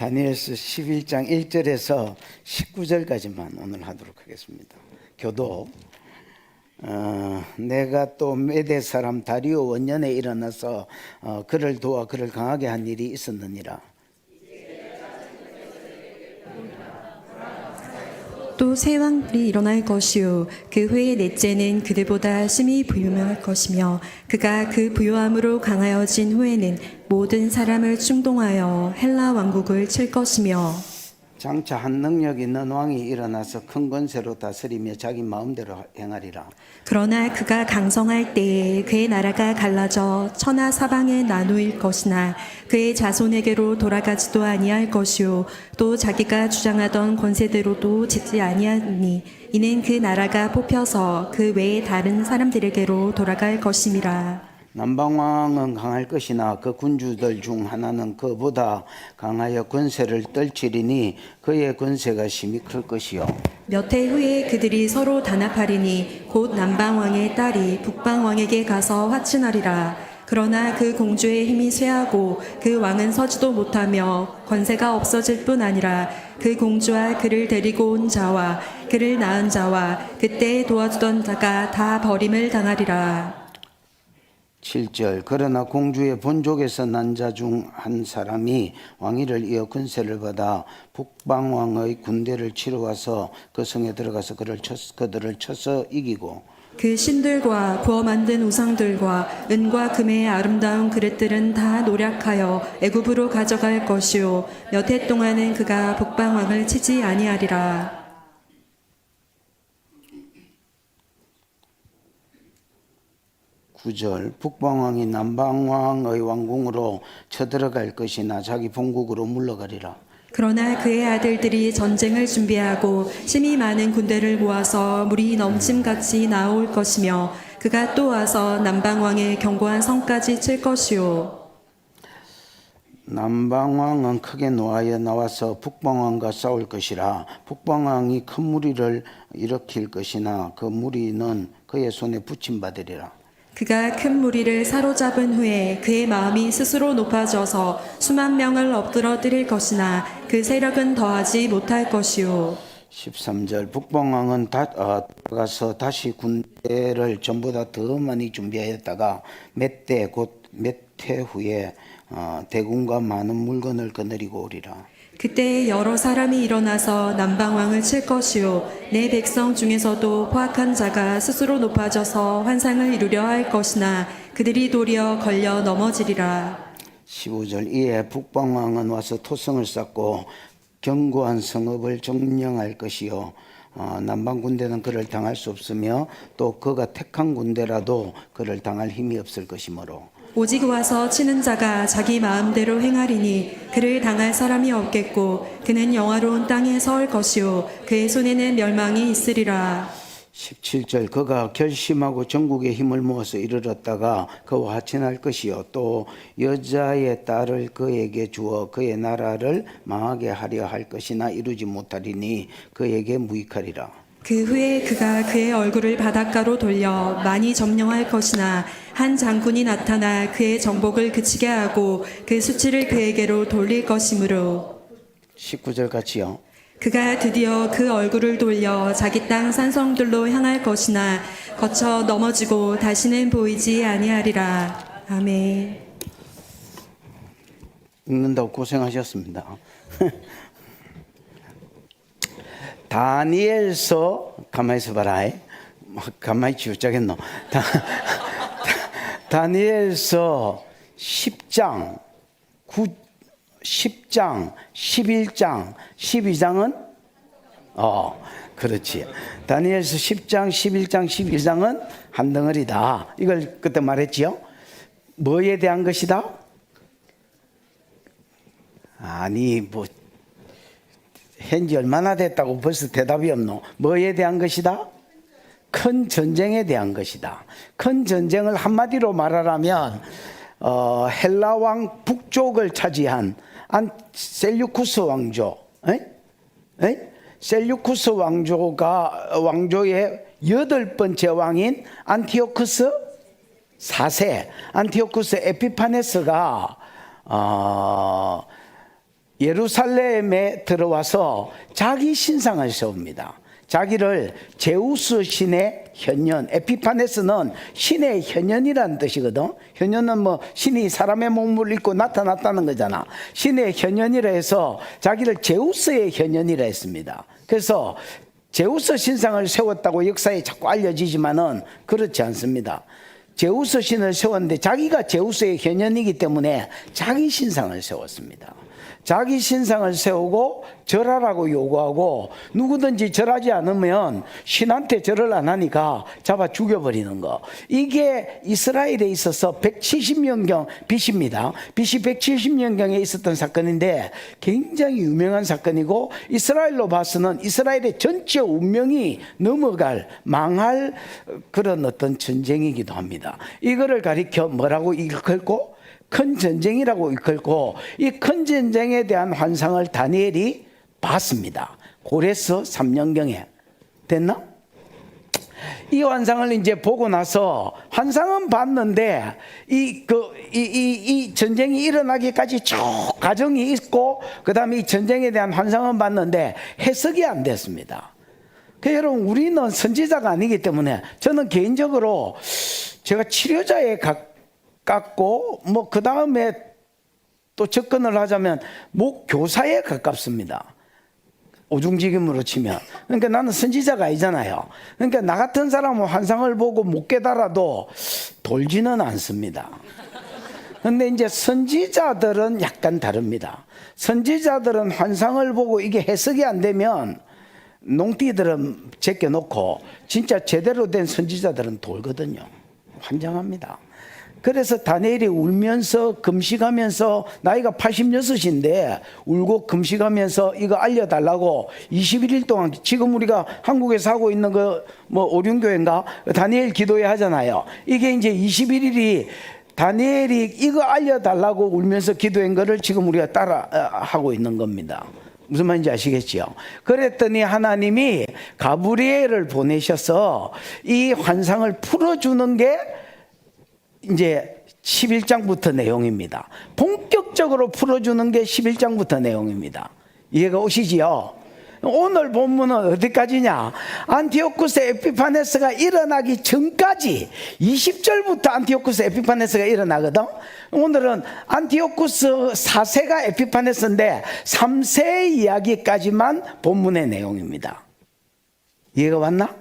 다니엘서 11장 1절에서 19절까지만 오늘 하도록 하겠습니다. 교독. 내가 또 메대 사람 다리오 원년에 일어나서 그를 도와 그를 강하게 한 일이 있었느니라. 또 새 왕들이 일어날 것이요 그 후에 넷째는 그들보다 심히 부유할 것이며 그가 그 부유함으로 강하여진 후에는 모든 사람을 충동하여 헬라 왕국을 칠 것이며 장차 한 능력 있는 왕이 일어나서 큰 권세로 다스리며 자기 마음대로 행하리라. 그러나 그가 강성할 때에 그의 나라가 갈라져 천하 사방에 나누일 것이나 그의 자손에게로 돌아가지도 아니할 것이요 또 자기가 주장하던 권세대로도 짓지 아니하니 이는 그 나라가 뽑혀서 그 외의 다른 사람들에게로 돌아갈 것임이라. 남방왕은 강할 것이나 그 군주들 중 하나는 그보다 강하여 권세를 떨치리니 그의 권세가 심히 클 것이요 몇 해 후에 그들이 서로 단합하리니 곧 남방왕의 딸이 북방왕에게 가서 화친하리라. 그러나 그 공주의 힘이 쇠하고 그 왕은 서지도 못하며 권세가 없어질 뿐 아니라 그 공주와 그를 데리고 온 자와 그를 낳은 자와 그때 도와주던 자가 다 버림을 당하리라. 7절 그러나 공주의 본족에서 난 자 중 한 사람이 왕위를 이어 권세를 받아 북방왕의 군대를 치러 와서 그 성에 들어가서 그들을 쳐서 이기고 그 신들과 구워 만든 우상들과 은과 금의 아름다운 그릇들은 다 노략하여 애굽으로 가져갈 것이요 몇 해 동안은 그가 북방왕을 치지 아니하리라. 9절 북방왕이 남방왕의 왕궁으로 쳐들어갈 것이나 자기 본국으로 물러가리라. 그러나 그의 아들들이 전쟁을 준비하고 심히 많은 군대를 모아서 물이 넘침같이 나올 것이며 그가 또 와서 남방왕의 견고한 성까지 칠 것이요 남방왕은 크게 노하여 나와서 북방왕과 싸울 것이라. 북방왕이 큰 무리를 일으킬 것이나 그 무리는 그의 손에 붙임받으리라. 그가 큰 무리를 사로잡은 후에 그의 마음이 스스로 높아져서 수만 명을 엎드러뜨릴 것이나 그 세력은 더하지 못할 것이요 13절 북방왕은 가서 다시 군대를 전보다 더 많이 준비하였다가 몇 해 후에 대군과 많은 물건을 거느리고 오리라. 그때 여러 사람이 일어나서 남방왕을 칠 것이요 내 백성 중에서도 포악한 자가 스스로 높아져서 환상을 이루려 할 것이나 그들이 도리어 걸려 넘어지리라. 15절 이에 북방왕은 와서 토성을 쌓고 견고한 성읍을 점령할 것이요 남방 군대는 그를 당할 수 없으며 또 그가 택한 군대라도 그를 당할 힘이 없을 것이므로 오직 와서 치는 자가 자기 마음대로 행하리니 그를 당할 사람이 없겠고 그는 영화로운 땅에 설 것이요 그의 손에는 멸망이 있으리라. 17절 그가 결심하고 전국의 힘을 모아서 이르렀다가 그와 화친할 것이요 또 여자의 딸을 그에게 주어 그의 나라를 망하게 하려 할 것이나 이루지 못하리니 그에게 무익하리라. 그 후에 그가 그의 얼굴을 바닷가로 돌려 많이 점령할 것이나 한 장군이 나타나 그의 정복을 그치게 하고 그 수치를 그에게로 돌릴 것이므로 19절 같이요 그가 드디어 그 얼굴을 돌려 자기 땅 산성들로 향할 것이나 거쳐 넘어지고 다시는 보이지 아니하리라. 아멘. 읽는다고 고생하셨습니다. 다니엘서 가만히 있어봐라. 가만히 지우자겠노. 다니엘서 10장 10장 11장 12장은 그렇지. 다니엘서 10장 11장 12장은 한 덩어리다. 이걸 그때 말했지요. 뭐에 대한 것이다? 아니 뭐 현지 얼마나 됐다고 벌써 대답이 없노? 뭐에 대한 것이다? 큰 전쟁에 대한 것이다. 큰 전쟁을 한마디로 말하라면 헬라 왕 북쪽을 차지한 셀류쿠스 왕조, 셀류쿠스 왕조의 8번째 왕인 안티오쿠스 4세, 안티오쿠스 에피파네스가 예루살렘에 들어와서 자기 신상을 세웁니다. 자기를 제우스 신의 현년, 에피파네스는 신의 현년이라는 뜻이거든. 현년은 뭐 신이 사람의 몸을 입고 나타났다는 거잖아. 신의 현년이라 해서 자기를 제우스의 현년이라 했습니다. 그래서 제우스 신상을 세웠다고 역사에 자꾸 알려지지만은 그렇지 않습니다. 제우스 신을 세웠는데 자기가 제우스의 현년이기 때문에 자기 신상을 세웠습니다. 자기 신상을 세우고 절하라고 요구하고 누구든지 절하지 않으면 신한테 절을 안 하니까 잡아 죽여버리는 거. 이게 이스라엘에 있어서 170년경 BC입니다. BC 170년경에 있었던 사건인데 굉장히 유명한 사건이고 이스라엘로 봐서는 이스라엘의 전체 운명이 넘어갈 망할 그런 어떤 전쟁이기도 합니다. 이거를 가리켜 뭐라고 일컬고 큰 전쟁이라고 일컬고 이 큰 전쟁에 대한 환상을 다니엘이 봤습니다. 고레스 3년경에. 됐나? 이 환상을 이제 보고 나서 환상은 봤는데 이 전쟁이 일어나기까지 쭉 과정이 있고 그 다음에 이 전쟁에 대한 환상은 봤는데 해석이 안 됐습니다. 여러분 우리는 선지자가 아니기 때문에 저는 개인적으로 제가 치료자에 가깝고 뭐 그 다음에 또 접근을 하자면 목교사에 가깝습니다. 오중지김으로 치면. 그러니까 나는 선지자가 아니잖아요. 그러니까 나 같은 사람은 환상을 보고 못 깨달아도 돌지는 않습니다. 근데 이제 선지자들은 약간 다릅니다. 선지자들은 환상을 보고 이게 해석이 안 되면 농띠들은 제껴놓고 진짜 제대로 된 선지자들은 돌거든요. 환장합니다. 그래서 다니엘이 울면서 금식하면서 나이가 86인데 울고 금식하면서 이거 알려달라고 21일 동안 지금 우리가 한국에서 하고 있는 그 뭐 오륜교회인가 다니엘 기도회 하잖아요. 이게 이제 21일이 다니엘이 이거 알려달라고 울면서 기도한 거를 지금 우리가 따라 하고 있는 겁니다. 무슨 말인지 아시겠지요? 그랬더니 하나님이 가브리엘을 보내셔서 이 환상을 풀어주는 게 이제 11장부터 내용입니다. 본격적으로 풀어주는 게 11장부터 내용입니다. 이해가 오시지요? 오늘 본문은 어디까지냐? 안티오쿠스 에피파네스가 일어나기 전까지 20절부터 안티오쿠스 에피파네스가 일어나거든. 오늘은 안티오쿠스 4세가 에피파네스인데 3세 이야기까지만 본문의 내용입니다. 이해가 왔나?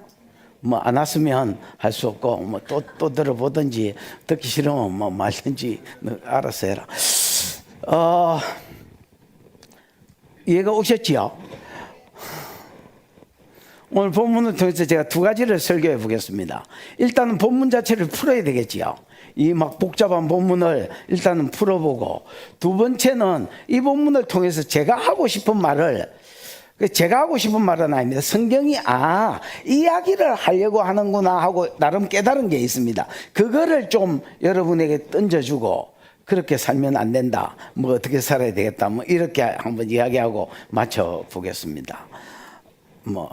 뭐 안 왔으면 할 수 없고 뭐 또 들어보든지 듣기 싫으면 뭐 말든지 알아서 해라. 이해가 오셨지요? 오늘 본문을 통해서 제가 두 가지를 설교해 보겠습니다. 일단은 본문 자체를 풀어야 되겠지요. 이 막 복잡한 본문을 일단은 풀어보고 두 번째는 이 본문을 통해서 제가 하고 싶은 말을 제가 하고 싶은 말은 아닙니다. 성경이 이야기를 하려고 하는구나 하고 나름 깨달은 게 있습니다. 그거를 좀 여러분에게 던져주고 그렇게 살면 안 된다. 뭐 어떻게 살아야 되겠다. 뭐 이렇게 한번 이야기하고 맞춰 보겠습니다. 뭐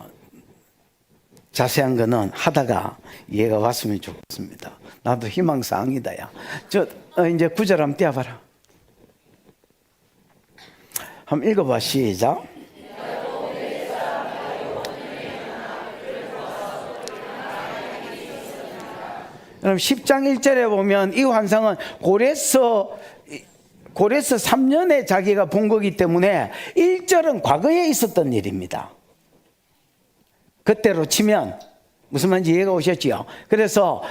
자세한 거는 하다가 이해가 왔으면 좋겠습니다. 나도 희망사항이다. 야. 이제 9절 한번 띄워봐라. 한번 읽어봐. 시작. 그럼 10장 1절에 보면 이 환상은 고레스 3년에 자기가 본 거기 때문에 1절은 과거에 있었던 일입니다. 그때로 치면 무슨 말인지 이해가 오셨지요? 그래서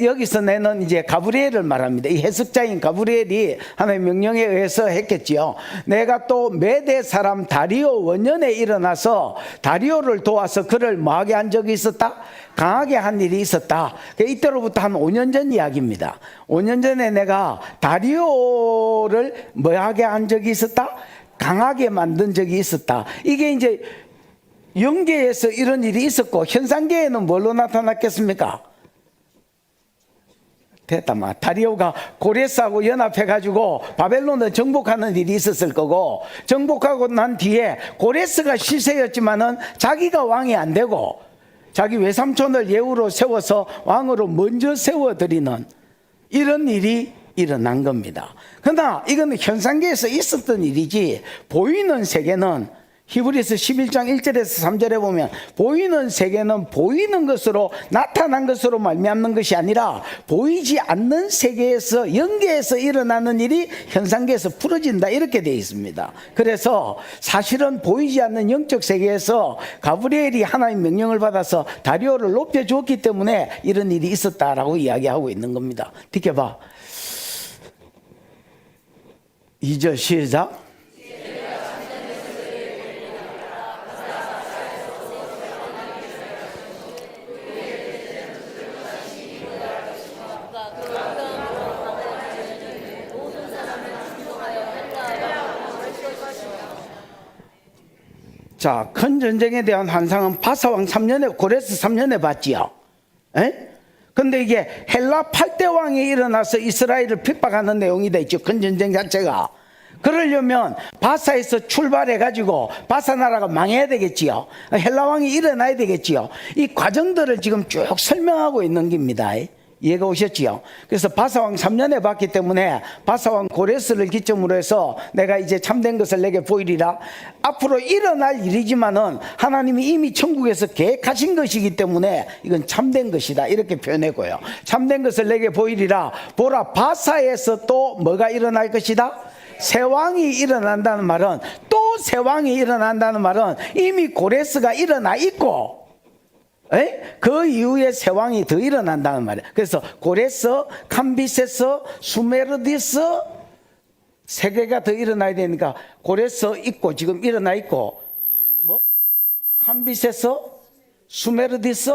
여기서 내는 이제 가브리엘을 말합니다. 이 해석자인 가브리엘이 하나님의 명령에 의해서 했겠지요. 내가 또 메대 사람 다리오 원년에 일어나서 다리오를 도와서 그를 뭐하게 한 적이 있었다? 강하게 한 일이 있었다. 이때로부터 한 5년 전 이야기입니다. 5년 전에 내가 다리오를 뭐하게 한 적이 있었다? 강하게 만든 적이 있었다. 이게 이제 영계에서 이런 일이 있었고 현상계에는 뭘로 나타났겠습니까? 됐다. 다리오가 고레스하고 연합해가지고 바벨론을 정복하는 일이 있었을 거고 정복하고 난 뒤에 고레스가 실세였지만은 자기가 왕이 안 되고 자기 외삼촌을 예우로 세워서 왕으로 먼저 세워드리는 이런 일이 일어난 겁니다. 그러나 이건 현상계에서 있었던 일이지 보이는 세계는 히브리서 11장 1절에서 3절에 보면 보이는 세계는 보이는 것으로 나타난 것으로 말미암는 것이 아니라 보이지 않는 세계에서 영계에서 일어나는 일이 현상계에서 풀어진다 이렇게 되어 있습니다. 그래서 사실은 보이지 않는 영적 세계에서 가브리엘이 하나님 명령을 받아서 다리오를 높여주었기 때문에 이런 일이 있었다라고 이야기하고 있는 겁니다. 듣겨봐. 2절 시작. 자, 큰 전쟁에 대한 환상은 바사왕 3년에 고레스 3년에 봤지요. 에? 근데 이게 헬라 8대 왕이 일어나서 이스라엘을 핍박하는 내용이 돼 있죠. 큰 전쟁 자체가. 그러려면 바사에서 출발해 가지고 바사 나라가 망해야 되겠지요. 헬라 왕이 일어나야 되겠지요. 이 과정들을 지금 쭉 설명하고 있는 겁니다. 이해가 오셨지요? 그래서 바사왕 3년에 봤기 때문에 바사왕 고레스를 기점으로 해서 내가 이제 참된 것을 내게 보이리라. 앞으로 일어날 일이지만은 하나님이 이미 천국에서 계획하신 것이기 때문에 이건 참된 것이다 이렇게 표현했고요. 참된 것을 내게 보이리라. 보라, 바사에서 또 뭐가 일어날 것이다? 새 왕이 일어난다는 말은, 또 새 왕이 일어난다는 말은 이미 고레스가 일어나 있고 그 이후에 새 왕이 더 일어난다는 말이에요. 그래서 고레스, 캄비세스, 수메르디스 세 개가 더 일어나야 되니까 고레스 있고 지금 일어나 있고 뭐? 캄비세스, 수메르디스,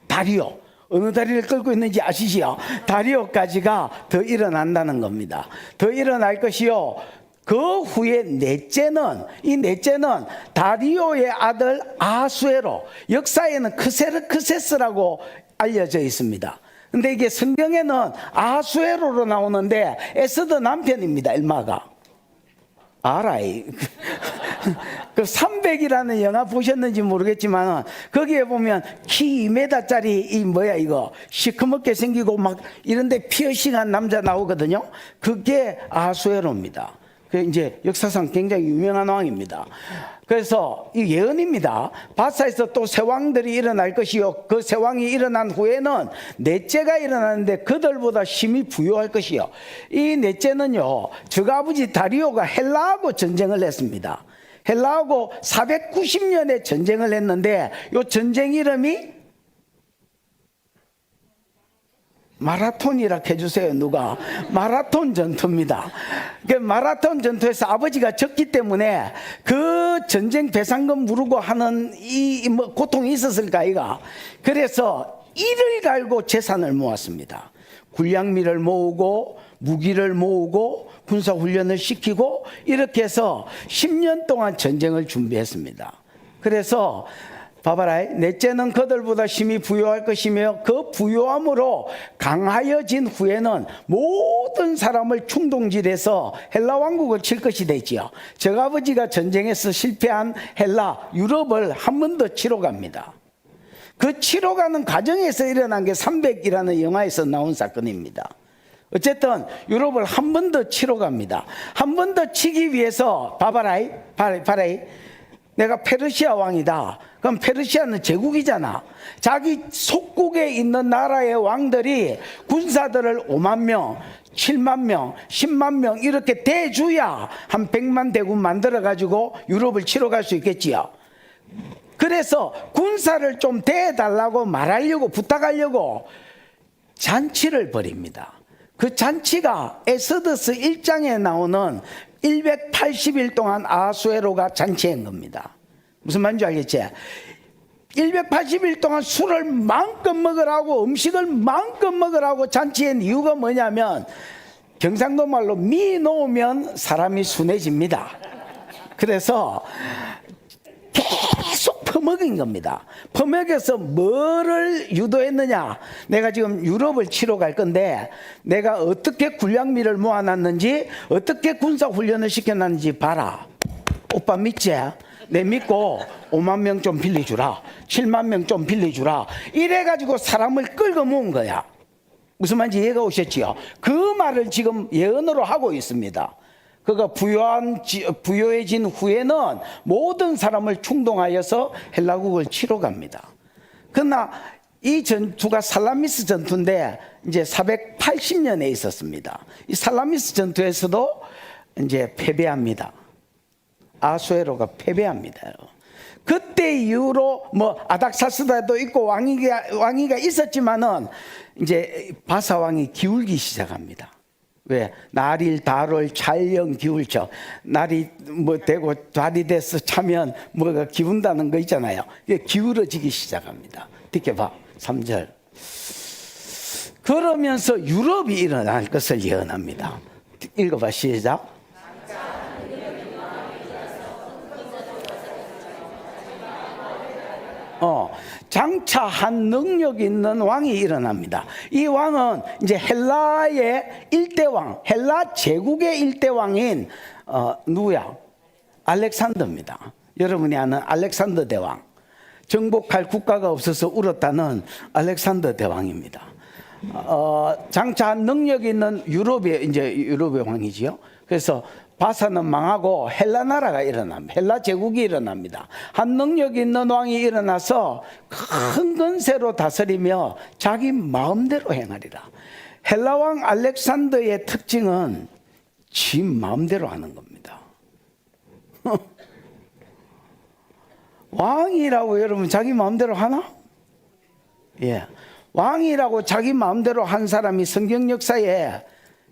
다리오. 어느 다리를 끌고 있는지 아시지요? 다리오까지가 더 일어난다는 겁니다. 더 일어날 것이요. 그 후에 넷째는, 이 넷째는 다리오의 아들 아수에로, 역사에는 크세르크세스라고 알려져 있습니다. 근데 이게 성경에는 아수에로로 나오는데 에스더 남편입니다. 엘마가. 알아요. 그 300이라는 영화 보셨는지 모르겠지만 거기에 보면 키 2m짜리 이 뭐야 이거 시커멓게 생기고 막 이런데 피어싱한 남자 나오거든요. 그게 아수에로입니다. 그 이제 역사상 굉장히 유명한 왕입니다. 그래서 이 예언입니다. 바사에서 또 새 왕들이 일어날 것이요. 그 새 왕이 일어난 후에는 넷째가 일어나는데 그들보다 힘이 부유할 것이요. 이 넷째는요, 저가 아버지 다리오가 헬라하고 전쟁을 했습니다. 헬라하고 490년에 전쟁을 했는데 이 전쟁 이름이 마라톤이라 해주세요. 누가? 마라톤 전투입니다. 그 마라톤 전투에서 아버지가 졌기 때문에 그 전쟁 배상금 물고 하는 이 뭐 고통이 있었을까 이가. 그래서 이를 갈고 재산을 모았습니다. 군량미를 모으고 무기를 모으고 군사훈련을 시키고 이렇게 해서 10년 동안 전쟁을 준비했습니다. 그래서 봐봐라. 넷째는 그들보다 힘이 부유할 것이며 그 부유함으로 강하여진 후에는 모든 사람을 충동질해서 헬라 왕국을 칠 것이 되지요. 저 아버지가 전쟁에서 실패한 헬라 유럽을 한 번 더 치러 갑니다. 그 치러 가는 과정에서 일어난 게 300이라는 영화에서 나온 사건입니다. 어쨌든 유럽을 한 번 더 치러 갑니다. 한 번 더 치기 위해서 봐봐라. 내가 페르시아 왕이다. 그럼 페르시아는 제국이잖아. 자기 속국에 있는 나라의 왕들이 군사들을 5만 명, 7만 명, 10만 명 이렇게 대줘야 한 100만 대군 만들어가지고 유럽을 치러 갈 수 있겠지요. 그래서 군사를 좀 대달라고 말하려고 부탁하려고 잔치를 벌입니다. 그 잔치가 에스더스 1장에 나오는 180일 동안 아수에로가 잔치한 겁니다. 무슨 말인지 알겠지? 180일 동안 술을 마음껏 먹으라고 음식을 마음껏 먹으라고 잔치한 이유가 뭐냐면 경상도 말로 미 놓으면 사람이 순해집니다. 그래서 계속 퍼먹인 겁니다. 퍼먹여서 뭐를 유도했느냐. 내가 지금 유럽을 치러 갈 건데 내가 어떻게 군량미를 모아놨는지 어떻게 군사훈련을 시켜놨는지 봐라. 오빠 믿지? 내 믿고 5만 명 좀 빌려주라. 7만 명 좀 빌려주라. 이래가지고 사람을 끌고 모은 거야. 무슨 말인지 이해가 오셨지요? 그 말을 지금 예언으로 하고 있습니다. 그가 부요해진 후에는 모든 사람을 충동하여서 헬라국을 치러 갑니다. 그러나 이 전투가 살라미스 전투인데 이제 480년에 있었습니다. 이 살라미스 전투에서도 이제 패배합니다. 아수에로가 패배합니다. 그때 이후로 뭐 아닥사스다도 있고 왕위가 있었지만은 이제 바사 왕이 기울기 시작합니다. 왜? 날일 달월 찰령 기울죠. 날이 뭐 되고 달이 돼서 차면 뭐가 기운다는 거 있잖아요. 이게 기울어지기 시작합니다. 듣게 봐. 3절. 그러면서 유럽이 일어날 것을 예언합니다. 읽어봐. 시작. 장차한 능력 있는 왕이 일어납니다. 이 왕은 이제 헬라의 일대왕, 헬라 제국의 일대왕인 누구야? 알렉산더입니다. 여러분이 아는 알렉산더 대왕. 정복할 국가가 없어서 울었다는 알렉산더 대왕입니다. 장차한 능력 있는 유럽의 왕이지요. 그래서 바사는 망하고 헬라 나라가 일어납니다. 헬라 제국이 일어납니다. 한 능력 있는 왕이 일어나서 큰 건세로 다스리며 자기 마음대로 행하리라. 헬라 왕 알렉산더의 특징은 지 마음대로 하는 겁니다. 왕이라고 여러분 자기 마음대로 하나? 예. 왕이라고 자기 마음대로 한 사람이 성경 역사에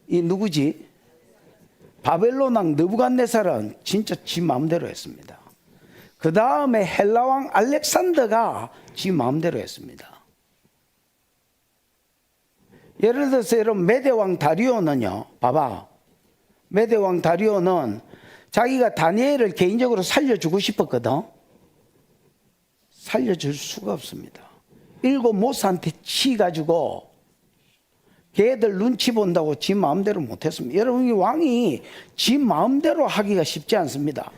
이 누구지? 바벨론 왕 느부갓네살은 진짜 지 마음대로 했습니다. 그 다음에 헬라 왕 알렉산더가 지 마음대로 했습니다. 예를 들어서 여러분 메대 왕 다리오는요, 봐봐. 메대 왕 다리오는 자기가 다니엘을 개인적으로 살려주고 싶었거든. 살려줄 수가 없습니다. 7 모사한테 치가지고 걔들 눈치 본다고 지 마음대로 못했습니다. 여러분, 이 왕이 지 마음대로 하기가 쉽지 않습니다.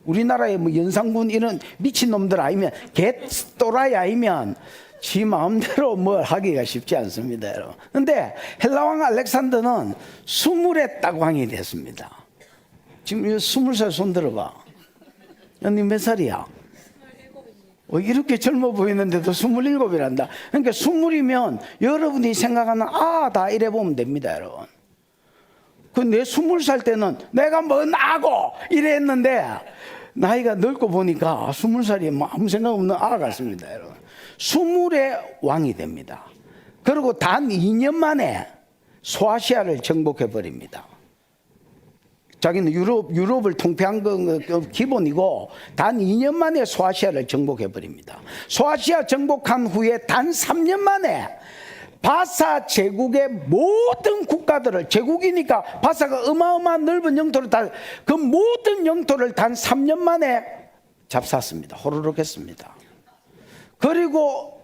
우리나라에 뭐 연산군 이런 미친놈들 아니면 개 또라이 아니면 지 마음대로 뭘 하기가 쉽지 않습니다, 여러분. 근데 헬라왕 알렉산더는 20에 딱 왕이 됐습니다. 지금 20살 손 들어봐. 언니 몇 살이야? 이렇게 젊어 보이는데도 27이란다. 그러니까 20이면 여러분이 생각하는 다 이래 보면 됩니다, 여러분. 내 20살 때는 내가 뭐 나고 이랬는데 나이가 늙고 보니까 20살이 뭐 아무 생각 없는 같습니다, 여러분. 20의 왕이 됩니다. 그리고 단 2년 만에 소아시아를 정복해 버립니다. 자기는 유럽을 통폐한 건 기본이고 단 2년 만에 소아시아를 정복해 버립니다. 소아시아 정복한 후에 단 3년 만에 바사 제국의 모든 국가들을, 제국이니까 바사가 어마어마한 넓은 영토를 그 모든 영토를 단 3년 만에 잡쌌습니다. 호로록 했습니다. 그리고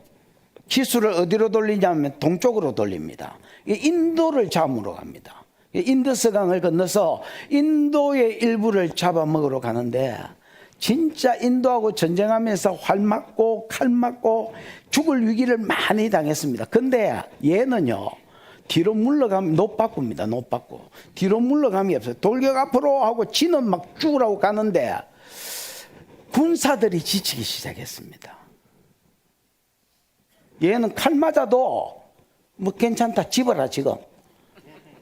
기술을 어디로 돌리냐면 동쪽으로 돌립니다. 인도를 잡으러 갑니다. 인더스강을 건너서 인도의 일부를 잡아먹으러 가는데 진짜 인도하고 전쟁하면서 활 맞고 칼 맞고 죽을 위기를 많이 당했습니다. 근데 얘는요, 뒤로 물러가면 노빠꾸입니다. 노빠꾸. 뒤로 물러감이 없어요. 돌격 앞으로 하고 지는 막 죽으라고 가는데 군사들이 지치기 시작했습니다. 얘는 칼 맞아도 뭐 괜찮다, 집어라 지금.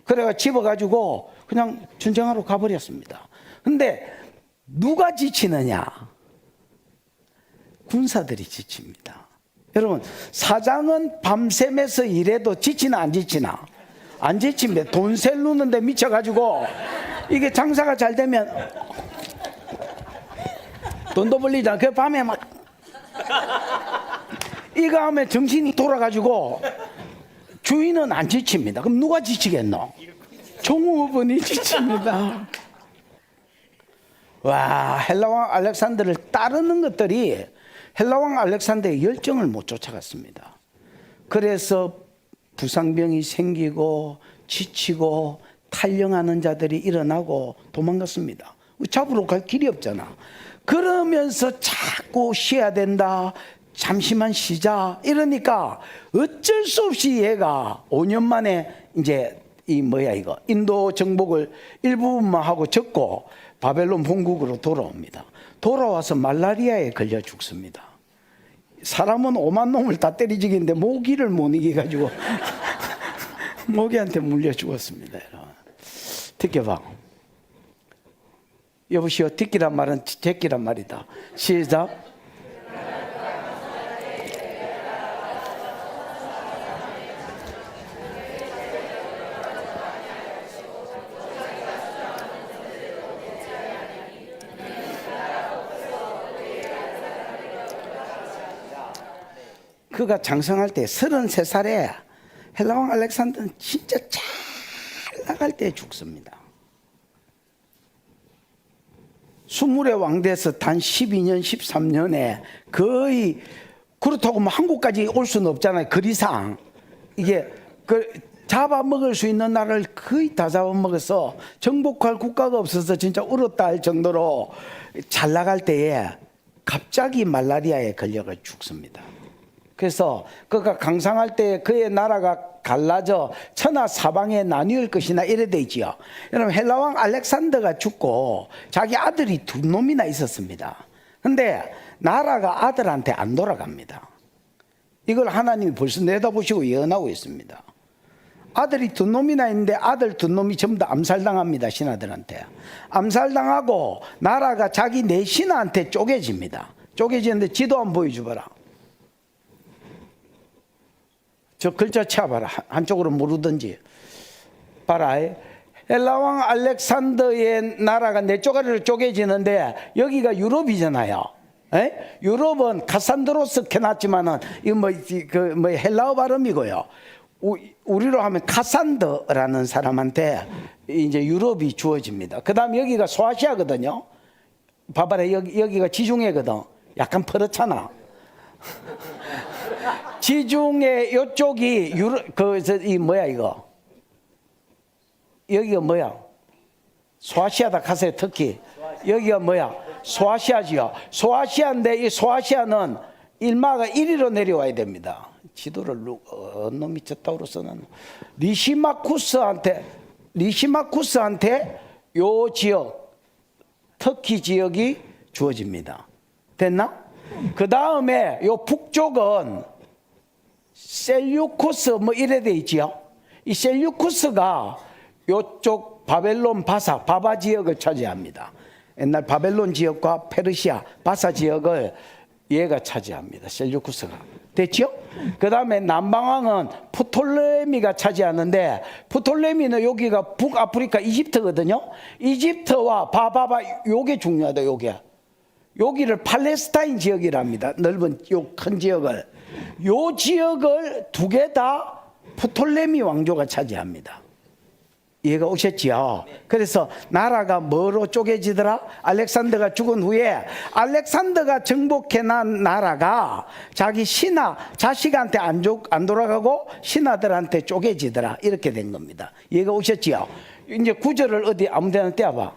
그래가 집어가지고 그냥 전쟁하러 가버렸습니다. 근데 누가 지치느냐? 군사들이 지칩니다. 여러분, 사장은 밤샘에서 일해도 지치나 안 지치나? 안 지칩니다. 돈 셀르는데 미쳐가지고 이게 장사가 잘 되면 돈도 벌리잖아. 그 밤에 막 이거 하면 정신이 돌아가지고 주인은 안 지칩니다. 그럼 누가 지치겠노? 종업원이 지칩니다. 와, 헬라왕 알렉산더를 따르는 것들이 헬라왕 알렉산더의 열정을 못 쫓아갔습니다. 그래서 부상병이 생기고 지치고 탈영하는 자들이 일어나고 도망갔습니다. 잡으러 갈 길이 없잖아. 그러면서 자꾸 쉬어야 된다, 잠시만 쉬자 이러니까 어쩔 수 없이 얘가 5년 만에 이제 인도 정복을 일부분만 하고 접고 바벨론 본국으로 돌아옵니다. 돌아와서 말라리아에 걸려 죽습니다. 사람은 5만 놈을 다 때리 죽이는데 모기를 못 이겨가지고 모기한테 물려 죽었습니다. 여러분. 듣겨봐. 여보시오, 듣기란 말은 제끼란 말이다. 시작. 그가 장성할 때 33살에 헬라왕 알렉산더는 진짜 잘 나갈 때 죽습니다. 수물의 왕 돼서 단 12년, 13년에 거의, 그렇다고 뭐 한국까지 올 수는 없잖아요. 거리상. 이게 잡아먹을 수 있는 나라를 거의 다 잡아먹어서 정복할 국가가 없어서 진짜 울었다 할 정도로 잘 나갈 때에 갑자기 말라리아에 걸려가 죽습니다. 그래서 그가 강상할 때 그의 나라가 갈라져 천하 사방에 나뉘을 것이나 이래 돼 있지요. 여러분, 헬라왕 알렉산더가 죽고 자기 아들이 2놈이나 있었습니다. 근데 나라가 아들한테 안 돌아갑니다. 이걸 하나님이 벌써 내다보시고 예언하고 있습니다. 아들이 2놈이나 있는데 아들 2놈이 전부 다 암살당합니다. 신하들한테 암살당하고 나라가 자기 내 신하한테 쪼개집니다. 쪼개지는데 지도 한번 보여줘봐라. 저 글자 쳐봐라. 한쪽으로 모르든지. 봐라. 헬라왕 알렉산더의 나라가 네 쪼가리로 쪼개지는데 여기가 유럽이잖아요. 에? 유럽은 카산드로스 켜놨지만은 이거 헬라어 발음이고요. 우리로 하면 카산더라는 사람한테 이제 유럽이 주어집니다. 그 다음 여기가 소아시아거든요. 봐봐라. 여기가 지중해거든. 약간 퍼렇잖아. 지중해 요쪽이 이거 여기가 뭐야? 소아시아다 가세요. 특히 여기가 뭐야? 소아시아지요. 소아시아인데 이 소아시아는 일마가 이리로 내려와야 됩니다. 지도를 놈이 저따구로 써놨노. 리시마쿠스한테 요 지역, 터키 지역이 주어집니다. 됐나? 그 다음에 요 북쪽은 셀유쿠스 이래 돼 있지요. 이 셀유쿠스가 요쪽 바벨론 바바 지역을 차지합니다. 옛날 바벨론 지역과 페르시아 바사 지역을 얘가 차지합니다. 셀유쿠스가. 됐죠? 그 다음에 남방왕은 프톨레미가 차지하는데, 프톨레미는 여기가 북아프리카 이집트거든요. 이집트와 요게 중요하다. 여기를 팔레스타인 지역이랍니다. 넓은 요 큰 지역을. 요 지역을 2개 다 프톨레미 왕조가 차지합니다. 이해가 오셨지요? 그래서 나라가 뭐로 쪼개지더라? 알렉산더가 죽은 후에 알렉산더가 정복해 난 나라가 자기 신하, 자식한테 안 돌아가고 신하들한테 쪼개지더라. 이렇게 된 겁니다. 이해가 오셨지요? 이제 구절을 어디 아무 데나 떼어봐.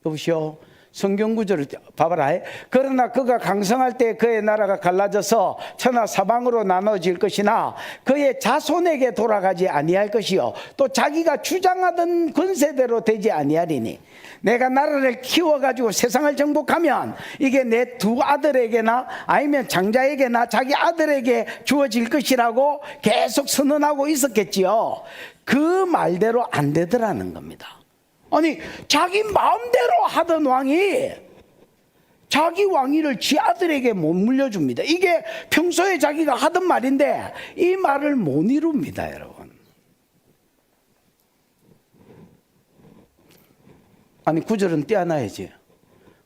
여보시오. 성경 구절을 봐봐라. 그러나 그가 강성할 때 그의 나라가 갈라져서 천하 사방으로 나눠질 것이나 그의 자손에게 돌아가지 아니할 것이요 또 자기가 주장하던 권세대로 되지 아니하리니 내가 나라를 키워가지고 세상을 정복하면 이게 내 2 아들에게나 아니면 장자에게나 자기 아들에게 주어질 것이라고 계속 선언하고 있었겠지요. 그 말대로 안 되더라는 겁니다. 아니, 자기 마음대로 하던 왕이 자기 왕위를 지 아들에게 못 물려줍니다. 이게 평소에 자기가 하던 말인데 이 말을 못 이룹니다, 여러분. 아니, 구절은 떼어놔야지.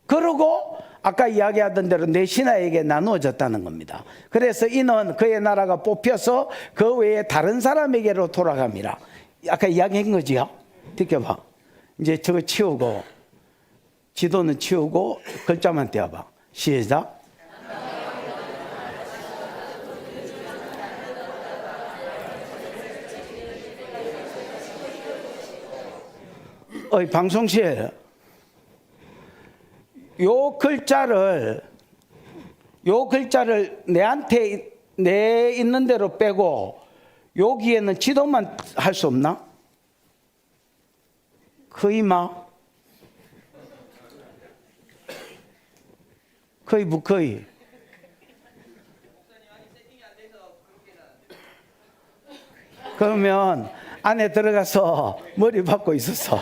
그러고 아까 이야기하던 대로 내 신하에게 나누어졌다는 겁니다. 그래서 이는 그의 나라가 뽑혀서 그 외에 다른 사람에게로 돌아갑니다. 아까 이야기한 거지요. 듣겨봐. 이제 저거 치우고 지도는 치우고 글자만 떼어봐. 시작. 방송실 요 글자를 내한테 내 있는 대로 빼고 여기에는 지도만 할 수 없나? 거의 거의 그러면 안에 들어가서 머리 박고 있었어.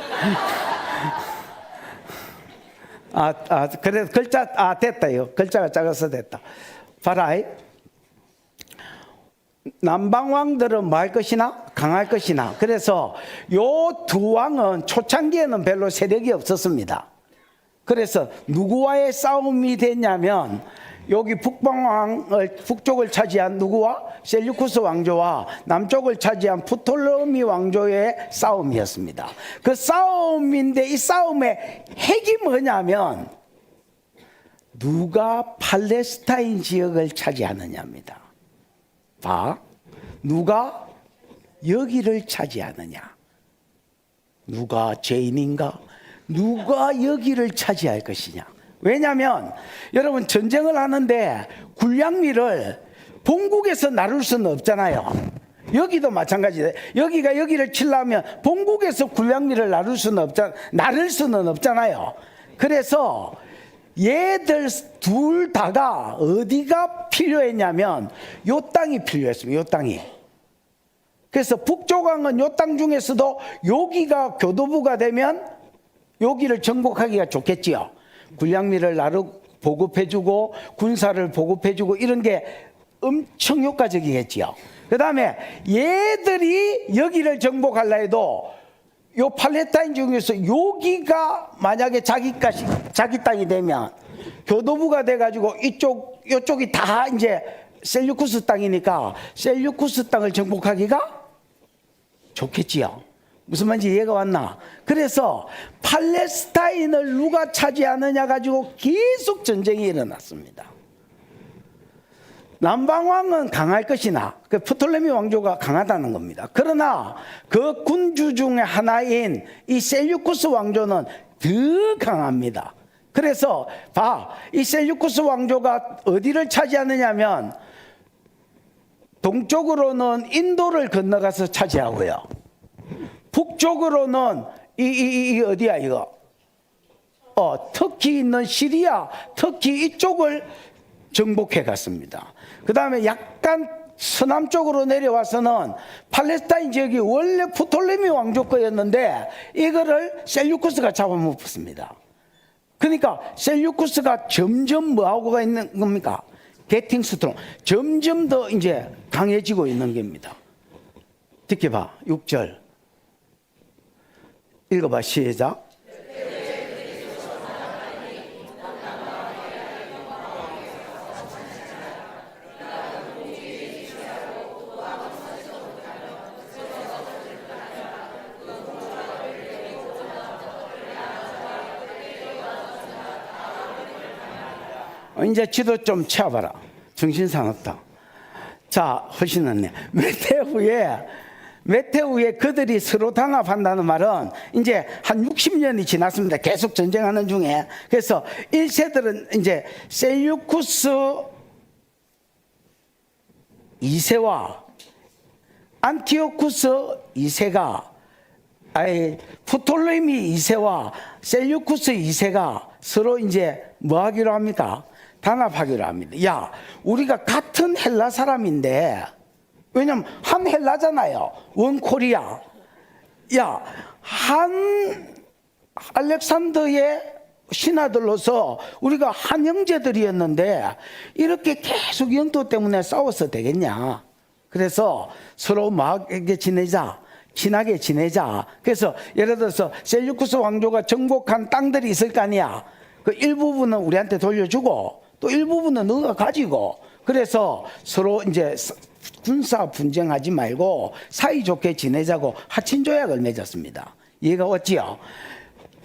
그래 글자 됐다요. 글자가 작아서 됐다. 봐라. 남방왕들은 뭐 할 것이나 강할 것이나. 그래서 요 두 왕은 초창기에는 별로 세력이 없었습니다. 그래서 누구와의 싸움이 됐냐면 여기 북쪽을 차지한 누구와? 셀류쿠스 왕조와 남쪽을 차지한 프톨레미 왕조의 싸움이었습니다. 그 싸움인데 이 싸움의 핵이 뭐냐면 누가 팔레스타인 지역을 차지하느냐입니다. 봐, 누가 여기를 차지하느냐, 누가 죄인인가, 누가 여기를 차지할 것이냐. 왜냐하면 여러분 전쟁을 하는데 군량미를 본국에서 나눌 수는 없잖아요. 여기도 마찬가지예요. 여기가 여기를 치려면 본국에서 군량미를 나눌 수는 없잖아요. 그래서 얘들 둘 다가 어디가 필요했냐면 요 땅이 필요했습니다. 요 땅이. 그래서 북조강은 요 땅 중에서도 여기가 교도부가 되면 여기를 정복하기가 좋겠지요. 군량미를 보급해주고 군사를 보급해주고 이런 게 엄청 효과적이겠지요. 그 다음에 얘들이 여기를 정복하려 해도 요 팔레스타인 중에서 여기가 만약에 자기 땅이 되면 교도부가 돼가지고 이쪽이 다 이제 셀류쿠스 땅이니까 셀류쿠스 땅을 정복하기가 좋겠지요. 무슨 말인지 이해가 왔나? 그래서 팔레스타인을 누가 차지하느냐 가지고 계속 전쟁이 일어났습니다. 남방왕은 강할 것이나 그 프톨레미 왕조가 강하다는 겁니다. 그러나 그 군주 중에 하나인 이 셀류쿠스 왕조는 더 강합니다. 그래서 이 셀류쿠스 왕조가 어디를 차지하느냐면 동쪽으로는 인도를 건너가서 차지하고요. 북쪽으로는 어디야 이거? 터키 있는 시리아, 터키 이쪽을 정복해 갔습니다. 그 다음에 약간 서남쪽으로 내려와서는 팔레스타인 지역이 원래 프톨레미 왕조 거였는데 이거를 셀류쿠스가 잡아먹었습니다. 그러니까 셀류쿠스가 점점 뭐하고가 있는 겁니까? 게팅 스트롱. 점점 더 이제 강해지고 있는 겁니다. 듣게 봐. 6절. 읽어봐. 시작. 이제 지도 좀 채워봐라. 정신사납다. 자, 훨씬 낫네. 몇 해 후에 그들이 서로 단합한다는 말은 이제 한 60년이 지났습니다. 계속 전쟁하는 중에. 그래서 1세들은 이제 셀류쿠스 2세와 안티오쿠스 2세가 프톨레미 2세와 셀류쿠스 2세가 서로 이제 뭐 하기로 합니까? 단합하기로 합니다. 야, 우리가 같은 헬라 사람인데, 왜냐면 한 헬라잖아요. 원 코리아. 야, 한 알렉산더의 신하들로서 우리가 한 형제들이었는데 이렇게 계속 영토 때문에 싸워서 되겠냐. 그래서 서로 마하게 지내자, 친하게 지내자. 그래서 예를 들어서 셀류쿠스 왕조가 정복한 땅들이 있을 거 아니야. 그 일부분은 우리한테 돌려주고 또 일부분은 너가 가지고, 그래서 서로 이제 군사 분쟁하지 말고 사이좋게 지내자고 하친조약을 맺었습니다. 이해가 왔지요?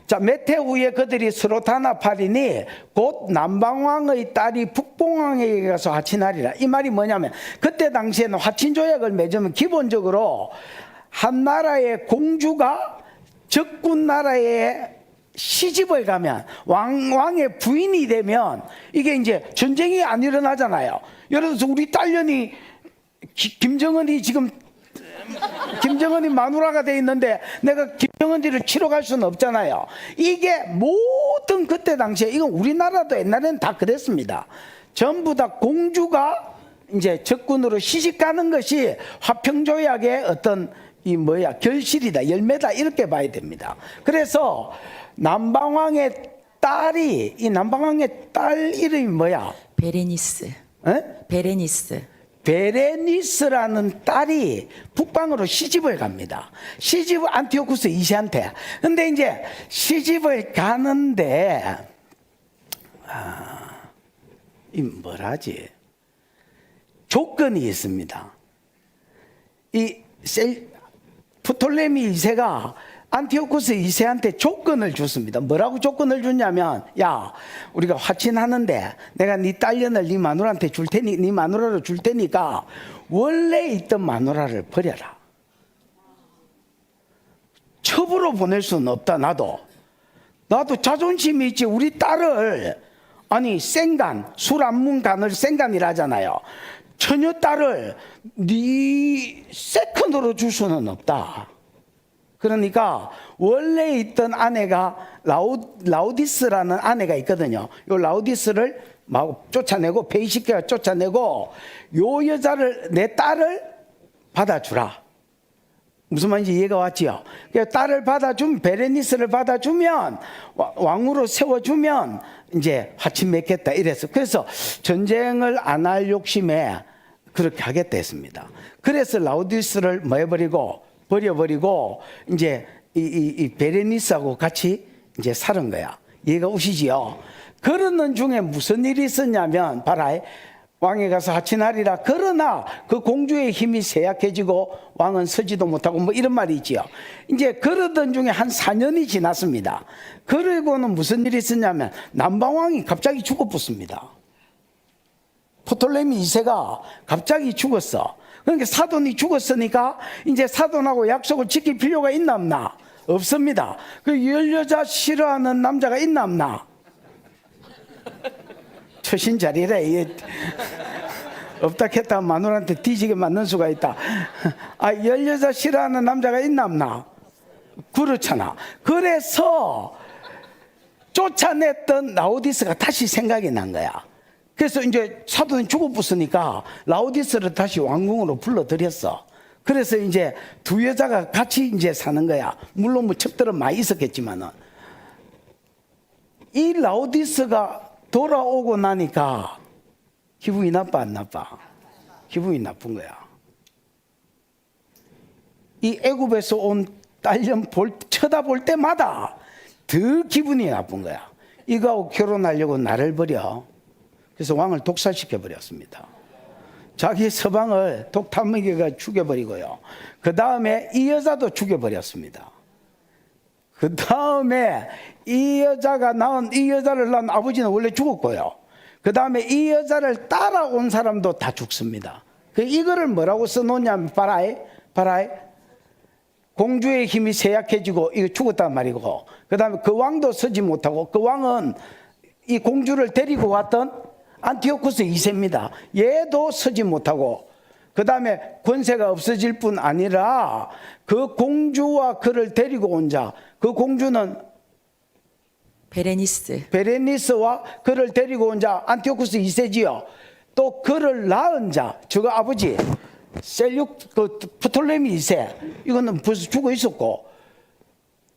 자, 몇 해 후에 그들이 서로 단합하리니 곧 남방왕의 딸이 북방왕에게 가서 하친하리라. 이 말이 뭐냐면 그때 당시에는 하친조약을 맺으면 기본적으로 한 나라의 공주가 적군 나라의 시집을 가면 왕의 부인이 되면 이게 이제 전쟁이 안 일어나잖아요. 예를 들어서 우리 딸년이 김정은이 지금 김정은이 마누라가 돼 있는데 내가 김정은이를 치러 갈 수는 없잖아요. 이게 모든 그때 당시에 이건 우리나라도 옛날에는 다 그랬습니다. 전부 다 공주가 이제 적군으로 시집 가는 것이 화평조약의 어떤 결실이다, 열매다 이렇게 봐야 됩니다. 그래서 남방왕의 딸이 이 남방왕의 딸 이름이 뭐야? 베레니스. 에? 베레니스. 베레니스라는 딸이 북방으로 시집을 갑니다. 시집을 안티오쿠스 2세한테. 근데 이제 시집을 가는데 이 뭐라지? 조건이 있습니다. 이 프톨레미 2세가 안티오쿠스 2세한테 조건을 줬습니다. 뭐라고 조건을 줬냐면, 야, 우리가 화친하는데 내가 네 딸년을 네 마누라한테 줄 테니, 네 마누라로 줄 테니까 원래 있던 마누라를 버려라. 첩으로 보낼 수는 없다. 나도 자존심이 있지. 우리 딸을 아니 생간, 술 안 문 간을 생간이라잖아요. 처녀 딸을 네 세컨으로 줄 수는 없다. 그러니까 원래 있던 아내가 라우디스라는 아내가 있거든요. 요 라우디스를 막 쫓아내고 폐위시켜 쫓아내고 요 여자를 내 딸을 받아주라. 무슨 말인지 이해가 왔지요? 딸을 받아주면 베레니스를 받아주면 왕으로 세워주면 이제 화친 맺겠다 이래서 그래서 전쟁을 안 할 욕심에 그렇게 하겠다 했습니다. 그래서 라우디스를 뭐 해버리고 버려버리고 이제 이 베레니스하고 같이 이제 사는 거야. 얘가 오시지요. 그러는 중에 무슨 일이 있었냐면 봐라. 왕에 가서 하친하리라. 그러나 그 공주의 힘이 쇠약해지고 왕은 서지도 못하고 뭐 이런 말이 있지요. 이제 그러던 중에 한 4년이 지났습니다. 그리고는 무슨 일이 있었냐면 남방왕이 갑자기 죽어붙습니다. 프톨레미 2세가 갑자기 죽었어. 그러니까 사돈이 죽었으니까 이제 사돈하고 약속을 지킬 필요가 있나 없나? 없습니다. 그 열여자 싫어하는 남자가 있나 없나? 처신자리래. 없다 했다 마누라한테 뒤지게 맞는 수가 있다. 열여자 싫어하는 남자가 있나 없나? 그렇잖아. 그래서 쫓아냈던 라우디스가 다시 생각이 난 거야. 그래서 이제 사돈이 죽어붙으니까 라우디스를 다시 왕궁으로 불러들였어. 그래서 이제 두 여자가 같이 이제 사는 거야. 물론 뭐 척들은 많이 있었겠지만은. 이 라우디스가 돌아오고 나니까 기분이 나빠 안 나빠? 기분이 나쁜 거야. 이 애굽에서 온 딸년 쳐다볼 때마다 더 기분이 나쁜 거야. 이거하고 결혼하려고 나를 버려. 그래서 왕을 독살시켜 버렸습니다. 자기 서방을 독타먹이가 죽여버리고요. 그 다음에 이 여자도 죽여버렸습니다. 그 다음에 이 여자를 낳은 아버지는 원래 죽었고요. 그 다음에 이 여자를 따라온 사람도 다 죽습니다. 이거를 뭐라고 써놓냐면 바라이 공주의 힘이 쇠약해지고 이거 죽었단 말이고, 그 다음에 그 왕도 서지 못하고, 그 왕은 이 공주를 데리고 왔던 안티오쿠스 2세입니다. 얘도 서지 못하고, 그 다음에 권세가 없어질 뿐 아니라 그 공주와 그를 데리고 온 자, 그 공주는 베레니스와 그를 데리고 온 자 안티오쿠스 2세지요. 또 그를 낳은 자, 저거 아버지 프톨레미 2세, 이거는 벌써 죽어 있었고,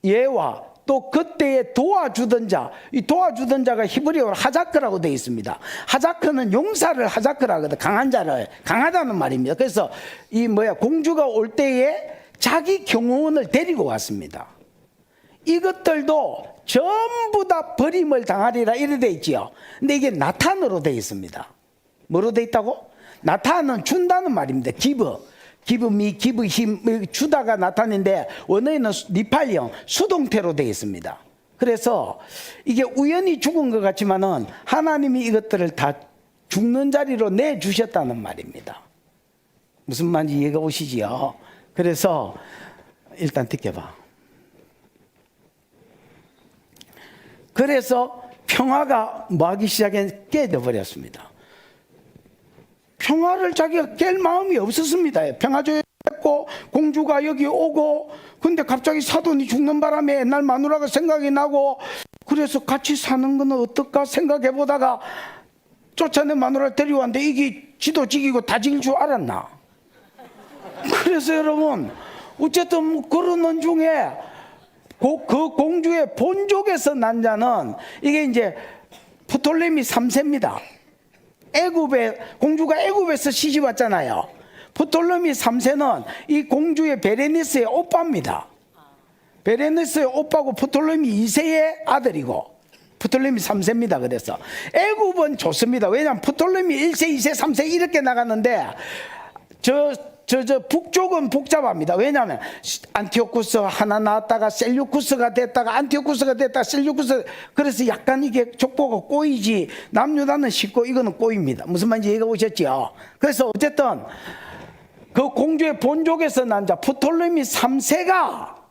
얘와 또 그때에 도와주던 자, 이 도와주던 자가 히브리어로 하자크라고 되어 있습니다. 하자크는 용사를 하자크라 하거든. 강한 자를, 강하다는 말입니다. 그래서 공주가 올 때에 자기 경호원을 데리고 왔습니다. 이것들도 전부 다 버림을 당하리라 이래 돼 있지요. 근데 이게 나탄으로 되어 있습니다. 뭐로 되어 있다고? 나탄은 준다는 말입니다. 기브 힘 주다가 나타낸데 원어에는 니팔형 수동태로 되어 있습니다. 그래서 이게 우연히 죽은 것 같지만은 하나님이 이것들을 다 죽는 자리로 내주셨다는 말입니다. 무슨 말인지 이해가 오시지요? 그래서 일단 듣겨봐. 그래서 평화가 뭐하기 시작해 깨져버렸습니다. 평화를 자기가 깰 마음이 없었습니다. 평화조약했고 공주가 여기 오고, 근데 갑자기 사돈이 죽는 바람에 옛날 마누라가 생각이 나고, 그래서 같이 사는 건 어떨까 생각해 보다가 쫓아낸 마누라를 데려왔는데 이게 지도 지기고 다 지길 줄 알았나? 그래서 여러분, 어쨌든 그러는 중에 그 공주의 본족에서 난 자는 이게 이제 프톨레미 3세입니다. 공주가 애굽에서 시집 왔잖아요. 프톨레미 3세는 이 공주의 베레니스의 오빠입니다. 베레니스의 오빠고 프톨레미 2세의 아들이고 프톨레미 3세입니다. 그래서 애굽은 좋습니다. 왜냐하면 프톨레미 1세, 2세, 3세 이렇게 나갔는데 저 북쪽은 복잡합니다. 왜냐하면 안티오쿠스 하나 나왔다가 셀류쿠스가 됐다가 안티오쿠스가 됐다가 셀류쿠스, 그래서 약간 이게 족보가 꼬이지, 남유다는 쉽고 이거는 꼬입니다. 무슨 말인지 이해가 오셨죠? 그래서 어쨌든 그 공주의 본족에서 난 자 프톨레미 3세가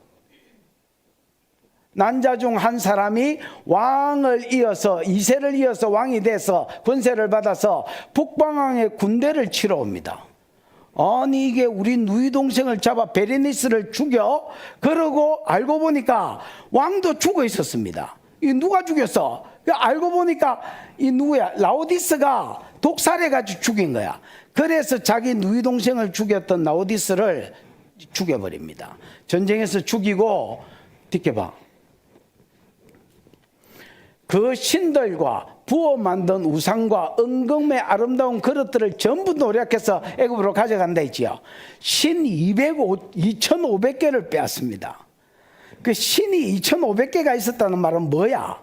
난 자 중 한 사람이 왕을 이어서 2세를 이어서 왕이 돼서 권세를 받아서 북방왕의 군대를 치러 옵니다. 아니 이게 우리 누이 동생을 잡아 베레니스를 죽여? 그러고 알고 보니까 왕도 죽어 있었습니다. 이 누가 죽였어? 알고 보니까 이 누구야? 라오디스가 독살해가지고 죽인 거야. 그래서 자기 누이 동생을 죽였던 라오디스를 죽여버립니다. 전쟁에서 죽이고, 뒤켜봐, 그 신들과 부어 만든 우상과 은금의 아름다운 그릇들을 전부 노력해서 애굽으로 가져간다 했지요. 신 2,500개를 빼앗습니다. 그 신이 2,500개가 있었다는 말은 뭐야?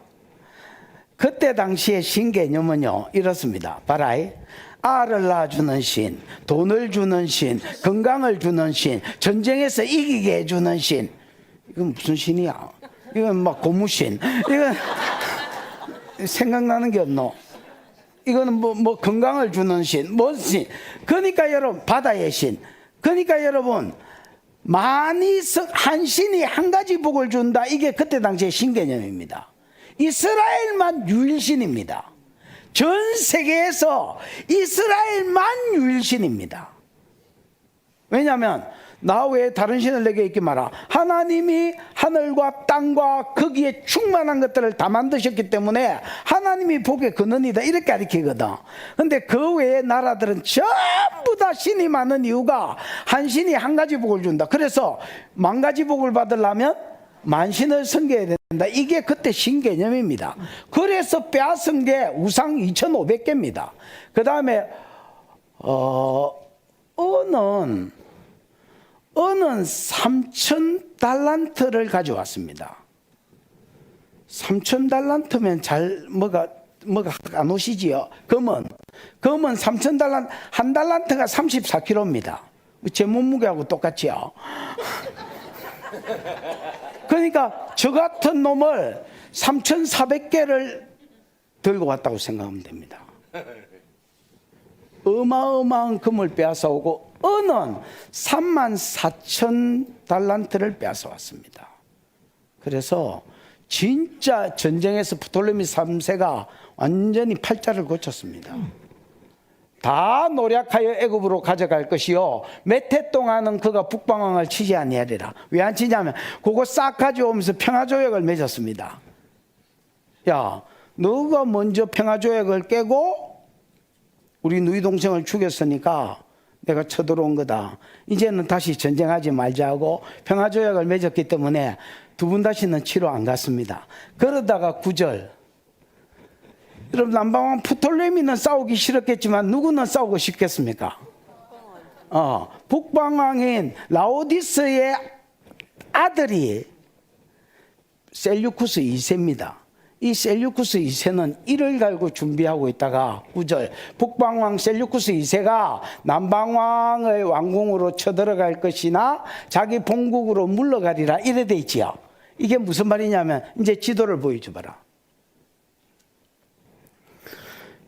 그때 당시의 신 개념은요 이렇습니다. 봐라, 알을 낳아주는 신, 돈을 주는 신, 건강을 주는 신, 전쟁에서 이기게 해주는 신. 이건 무슨 신이야? 이건 막 고무신. 이건 생각나는 게 없노? 이거는 뭐 건강을 주는 신, 뭔 신? 그러니까 여러분, 바다의 신. 그러니까 여러분, 많이 한 신이 한 가지 복을 준다. 이게 그때 당시의 신 개념입니다. 이스라엘만 유일신입니다. 전 세계에서 이스라엘만 유일신입니다. 왜냐하면 나 외에 다른 신을 내게 있기 마라. 하나님이 하늘과 땅과 거기에 충만한 것들을 다 만드셨기 때문에 하나님이 복의 근원이다, 이렇게 가르치거든. 근데 그 외의 나라들은 전부 다 신이 많은 이유가 한 신이 한 가지 복을 준다. 그래서 만 가지 복을 받으려면 만신을 섬겨야 된다. 이게 그때 신 개념입니다. 그래서 빼앗은 게 우상 2,500개입니다. 그 다음에 은은 3,000달란트를 가져왔습니다. 3,000달란트면 잘 뭐가 안 오시지요. 금은 3,000달란트, 한 달란트가 34kg입니다. 제 몸무게하고 똑같지요. 그러니까 저 같은 놈을 3,400개를 들고 왔다고 생각하면 됩니다. 어마어마한 금을 빼앗아 오고, 은은 34,000달란트를 빼앗아 왔습니다. 그래서 진짜 전쟁에서 프톨레미 3세가 완전히 팔자를 고쳤습니다. 다 노력하여 애굽으로 가져갈 것이요, 몇 해 동안은 그가 북방왕을 치지 아니하리라. 왜 안 치냐면 그거 싹 가져오면서 평화조약을 맺었습니다. 야, 너가 먼저 평화조약을 깨고 우리 누이 동생을 죽였으니까 내가 쳐들어온 거다. 이제는 다시 전쟁하지 말자고 평화조약을 맺었기 때문에 두 분 다시는 치러 안 갔습니다. 그러다가 9절, 여러분, 남방왕 프톨레미는 싸우기 싫었겠지만 누구는 싸우고 싶겠습니까? 북방왕인 라오디스의 아들이 셀류쿠스 2세입니다. 이 셀류쿠스 2세는 이를 갈고 준비하고 있다가 9절, 북방왕 셀류쿠스 2세가 남방왕의 왕궁으로 쳐들어갈 것이나 자기 본국으로 물러가리라, 이래 돼 있지요. 이게 무슨 말이냐면, 이제 지도를 보여줘봐라.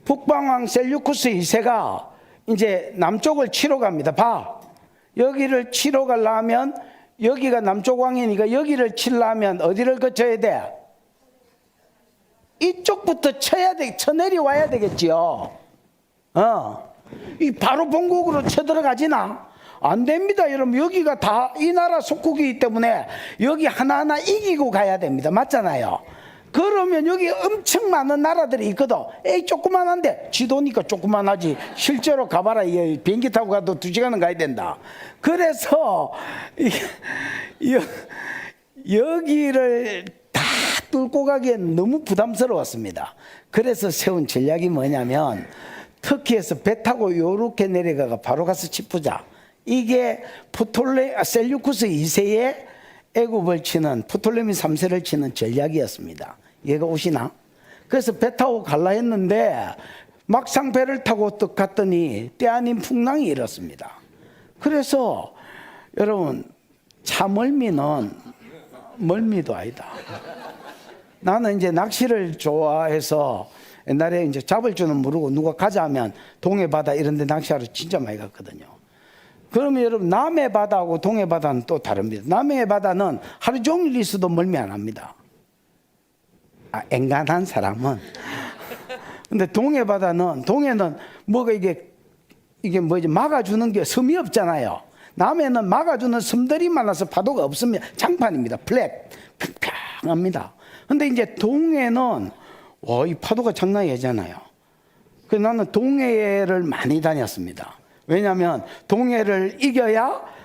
북방왕 셀류쿠스 2세가 이제 남쪽을 치러 갑니다. 봐, 여기를 치러 가려면, 여기가 남쪽 왕이니까 여기를 치려면 어디를 거쳐야 돼? 이쪽부터 쳐내려와야 되겠지요. 이 바로 본국으로 쳐들어가지나? 안 됩니다. 여러분, 여기가 다 이 나라 속국이기 때문에 여기 하나하나 이기고 가야 됩니다. 맞잖아요. 그러면 여기 엄청 많은 나라들이 있거든. 에이, 조그만한데. 지도니까 조그만하지. 실제로 가봐라. 비행기 타고 가도 2시간은 가야 된다. 그래서 여기를 다 뚫고 가기엔 너무 부담스러웠습니다. 그래서 세운 전략이 뭐냐면, 터키에서 배 타고 요렇게 내려가가 바로 가서 짚자. 이게 셀류쿠스 2세의 애굽을 치는, 프톨레미 3세를 치는 전략이었습니다. 얘가 오시나? 그래서 배 타고 갈라 했는데 막상 배를 타고 또 갔더니 때 아닌 풍랑이 일었습니다. 그래서 여러분, 차멀미는 멀미도 아니다. 나는 이제 낚시를 좋아해서 옛날에 이제 잡을 줄은 모르고 누가 가자 하면 동해바다 이런 데 낚시하러 진짜 많이 갔거든요. 그러면 여러분, 남해 바다하고 동해 바다는 또 다릅니다. 남해 바다는 하루 종일 있어도 멀미 안 합니다. 엔간한 사람은. 근데 동해 바다는, 동해는 뭐가 이게 뭐지, 막아주는 게 섬이 없잖아요. 남해는 막아주는 섬들이 많아서 파도가 없습니다. 장판입니다. 플랫, 평평합니다. 근데 이제 동해는 이 파도가 장난이 아니잖아요. 그래서 나는 동해를 많이 다녔습니다. 왜냐하면 동해를 이겨야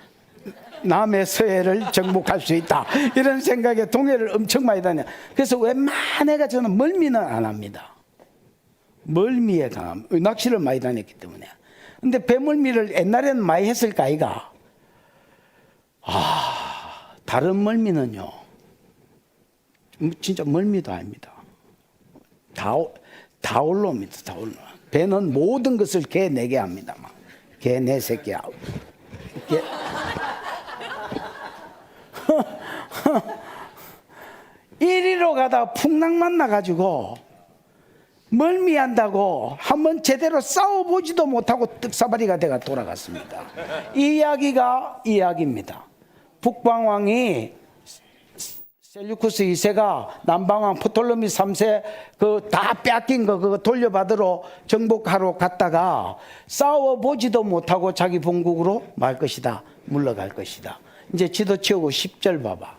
남해 서해를 정복할 수 있다, 이런 생각에 동해를 엄청 많이 다녀. 그래서 웬만해가 저는 멀미는 안 합니다. 멀미에 강함. 낚시를 많이 다녔기 때문에. 근데 배멀미를 옛날에는 많이 했을까 아이가? 다른 멀미는요, 진짜 멀미도 아닙니다. 다 올라옵니다. 다 올라. 배는 모든 것을 개내게 합니다. 막. 개내 새끼야. 이리로 가다가 풍랑 만나가지고 멀미한다고 한번 제대로 싸워보지도 못하고 떡사바리가 돼가 돌아갔습니다. 이 이야기가 이 이야기입니다. 북방왕이 셀류쿠스 2세가 남방왕 프톨레미 3세 그 다 뺏긴 거 그거 돌려받으러 정복하러 갔다가 싸워보지도 못하고 자기 본국으로 말 것이다, 물러갈 것이다. 이제 지도 치우고 10절 봐봐.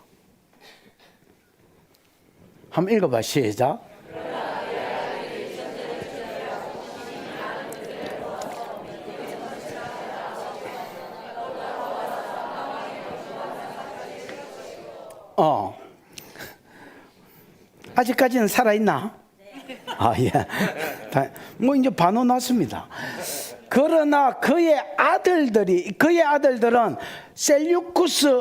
한번 읽어봐. 시작. 아직까지는 살아있나? 예. 뭐 이제 반호 났습니다. 그러나 그의 아들들은 셀류쿠스,